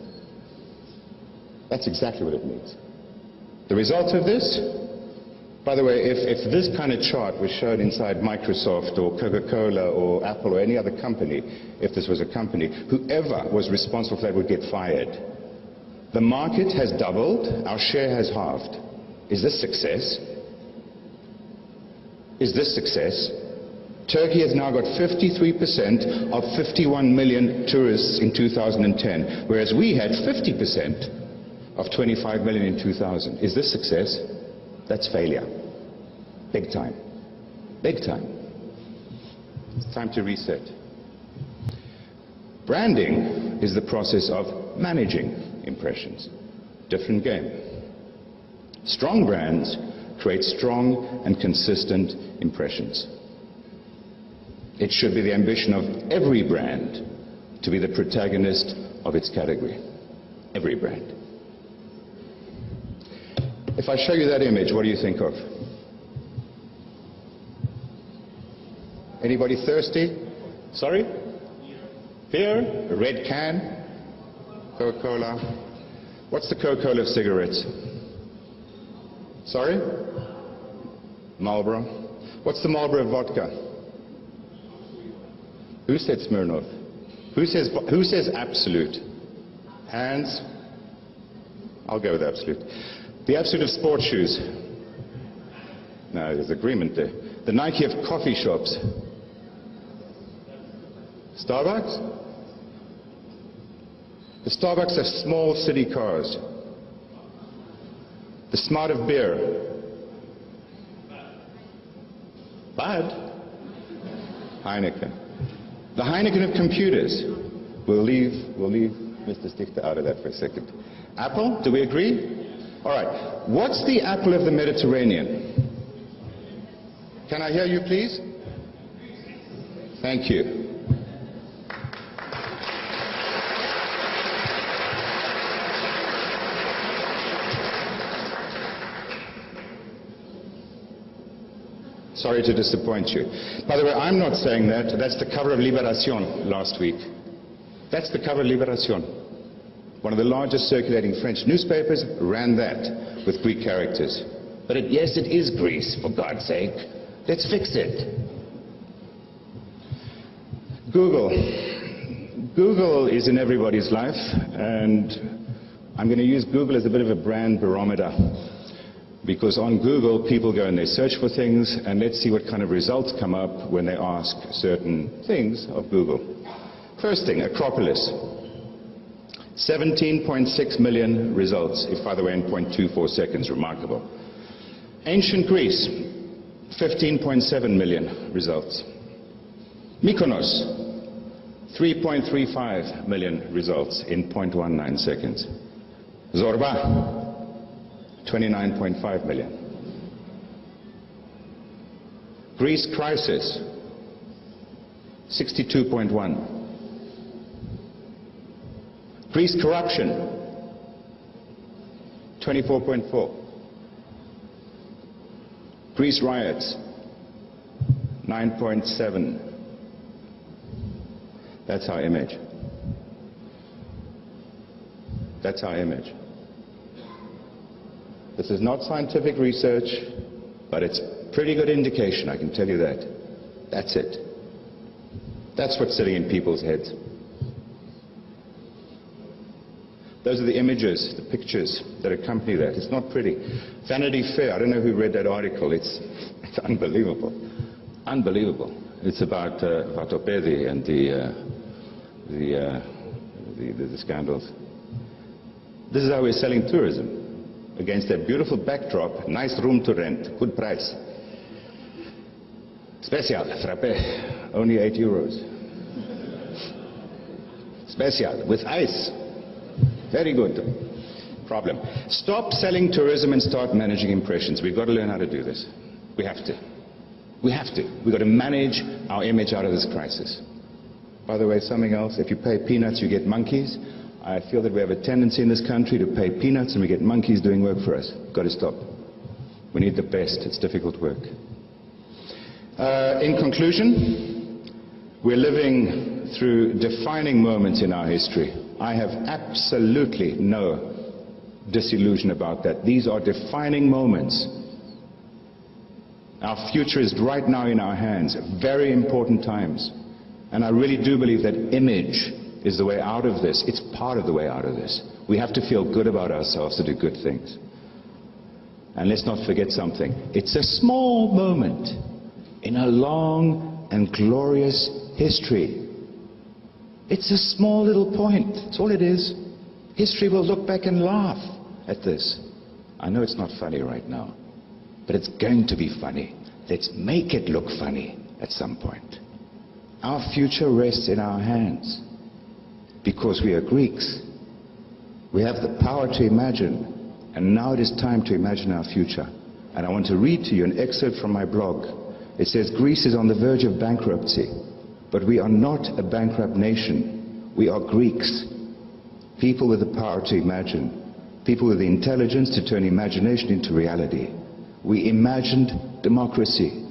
S21: That's exactly what it means. The result of this, by the way, if this kind of chart was shown inside Microsoft or Coca-Cola or Apple or any other company, if this was a company, whoever was responsible for that would get fired. The market has doubled, our share has halved. Is this success? Is this success? Turkey has now got 53% of 51 million tourists in 2010, whereas we had 50% of 25 million in 2000. Is this success? That's failure. Big time. Big time. It's time to reset. Branding is the process of managing impressions. Different game. Strong brands create strong and consistent impressions. It should be the ambition of every brand to be the protagonist of its category. Every brand. If I show you that image, what do you think of? Anybody thirsty? Sorry? Beer? A red can? Coca-Cola? What's the Coca-Cola of cigarettes? Sorry? Marlboro? What's the Marlboro of vodka? Who said Smirnoff? Who says Absolute? Hands? I'll go with Absolute. The Absolute of sports shoes. No, there's agreement there. The Nike of coffee shops. Starbucks? The Starbucks of small city cars. The Smart of beer. Bad? Heineken. The Heineken of computers. We'll leave Mr. Stichter out of that for a second. Apple, do we agree? All right. What's the apple of the Mediterranean? Can I hear you, please? Thank you. Sorry to disappoint you. By the way, I'm not saying that. That's the cover of Libération last week. That's the cover of Libération. One of the largest circulating French newspapers ran that with Greek characters. But yes, it is Greece, for God's sake. Let's fix it. Google. Google is in everybody's life, and I'm going to use Google as a bit of a brand barometer. Because on Google, people go and they search for things, and let's see what kind of results come up when they ask certain things of Google. First thing, Acropolis. 17.6 million results, if by the way in 0.24 seconds, remarkable. Ancient Greece, 15.7 million results. Mykonos, 3.35 million results in 0.19 seconds. Zorba, 29.5 million. Greece crisis, 62.1. Greece corruption, 24.4. Greece riots, 9.7. That's our image. That's our image. This is not scientific research, but it's pretty good indication, I can tell you that. That's it. That's what's sitting in people's heads. Those are the images, the pictures that accompany that. It's not pretty. Vanity Fair, I don't know who read that article. It's unbelievable. Unbelievable. It's about Opedi and the scandals. This is how we're selling tourism. Against that beautiful backdrop, nice room to rent, good price. Special, frappe, only €8. Special, with ice. Very good. problem. Stop selling tourism and start managing impressions. We've got to learn how to do this. We have to. We have to. We've got to manage our image out of this crisis. By the way, something else, if you pay peanuts, you get monkeys. I feel that we have a tendency in this country to pay peanuts and we get monkeys doing work for us. Got to stop. We need the best. It's difficult work. In conclusion, we're living through defining moments in our history. I have absolutely no disillusion about that. These are defining moments. Our future is right now in our hands. Very important times. And I really do believe that image is the way out of this. It's part of the way out of this. We have to feel good about ourselves to do good things. And let's not forget something. It's a small moment in a long and glorious history. It's a small little point. That's all it is. History will look back and laugh at this. I know it's not funny right now, but it's going to be funny. Let's make it look funny at some point. Our future rests in our hands because we are Greeks. We have the power to imagine, and now it is time to imagine our future. And I want to read to you an excerpt from my blog. It says, Greece is on the verge of bankruptcy, but we are not a bankrupt nation. We are Greeks, people with the power to imagine, people with the intelligence to turn imagination into reality. We imagined democracy.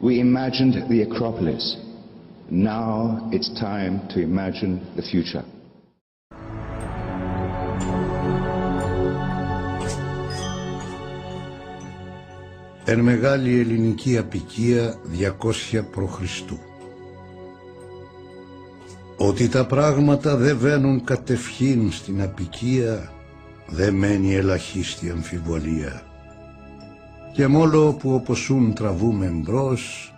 S21: We imagined the Acropolis. Now it's time to imagine the future.
S3: Εν μεγάλη ελληνική απικία 200 π.Χ. Ότι τα πράγματα δεν βαίνουν κατευχήν στην απικία, δεν μένει ελαχίστη αμφιβολία. Και μόλο που οπωσούν τραβούμε μπρος,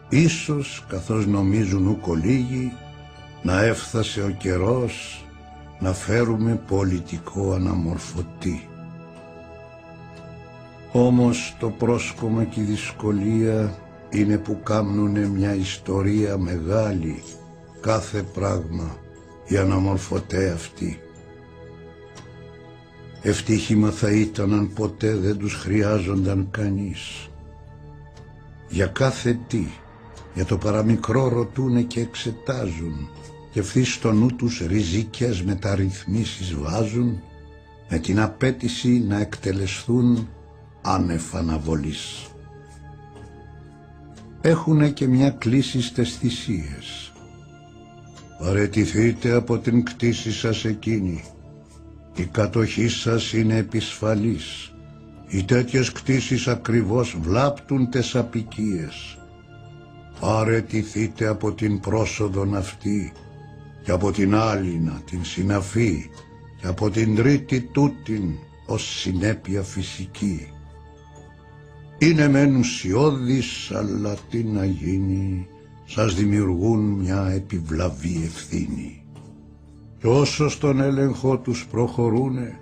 S3: ίσως καθώς νομίζουν ούκο λίγοι, να έφθασε ο καιρός να φέρουμε πολιτικό αναμορφωτή. Όμως το πρόσκομα και η δυσκολία είναι που κάμνουνε μια ιστορία μεγάλη, κάθε πράγμα, οι αναμορφωτέ αυτοί. Ευτύχημα θα ήταν αν ποτέ δεν τους χρειάζονταν κανείς. Για κάθε τι, για το παραμικρό ρωτούνε και εξετάζουν και ευθύς στο νου τους ριζικές μεταρρυθμίσεις βάζουν με την απέτηση να εκτελεσθούν άνευ αναβολής. Έχουνε και μια κλίση στες θυσίες. Παραιτηθείτε από την κτήση σας εκείνη. Η κατοχή σας είναι επισφαλής. Οι τέτοιες κτήσεις ακριβώς βλάπτουν τες απικίες. Παραιτηθείτε από την πρόσοδον αυτή και από την άλληνα, την συναφή και από την τρίτη τούτην ως συνέπεια φυσική. Είναι μεν ουσιώδης, αλλά τι να γίνει, σας δημιουργούν μια επιβλαβή ευθύνη. Και όσο στον έλεγχο τους προχωρούνε,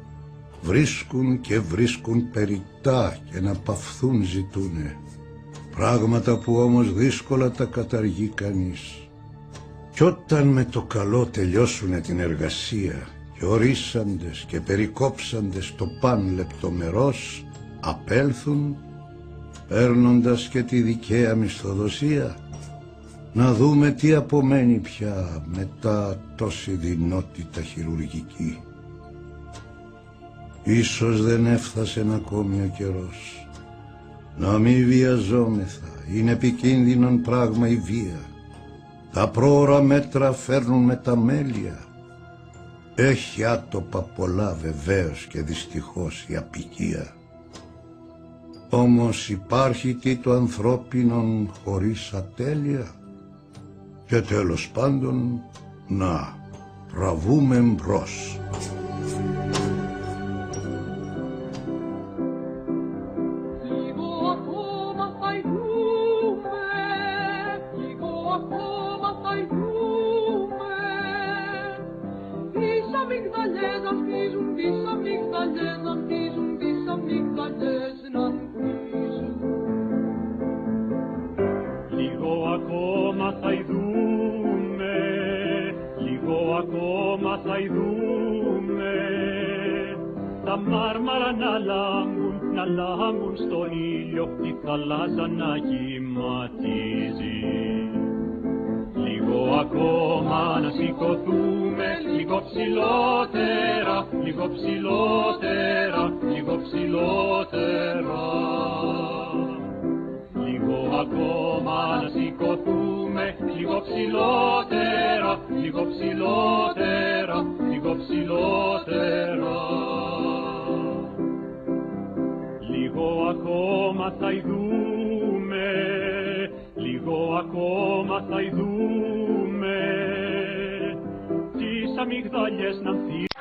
S3: βρίσκουν και βρίσκουν περιττά και να παυθούν ζητούνε. Πράγματα που όμως δύσκολα τα καταργεί κανείς. Κι όταν με το καλό τελειώσουνε την εργασία και ορίσαντες και περικόψαντες το παν λεπτομερώς, απέλθουν, παίρνοντας και τη δικαία μισθοδοσία, να δούμε τι απομένει πια μετά τόση δεινότητα χειρουργική. Ίσως δεν έφτασε ακόμη ο καιρός. Να μη βιαζόμεθα, είναι επικίνδυνον πράγμα η βία. Τα πρόωρα μέτρα φέρνουν μεταμέλεια. Έχει άτοπα πολλά βεβαίως και δυστυχώς η απικία. Όμως υπάρχει τι το ανθρώπινον χωρίς ατέλεια. Και τέλος πάντων, να τραβούμε μπρος.
S4: Ακόμα θα ειδούμε, τα μάρμαρα να λάμπουν στον ήλιο, τη θάλασσα να κυματίζει. Λίγο ακόμα να σηκωθούμε, λίγο ψηλότερα, λίγο ψηλότερα, λίγο ψηλότερα. Λίγο ακόμα να σηκωθούμε, λίγο ψηλότερα, λίγο ψηλότερα, λίγο ψηλότερα. Λίγο ακόμα θα ειδούμε, λίγο ακόμα θα ειδούμε τις αμυγδαλιές να ανθίσουν.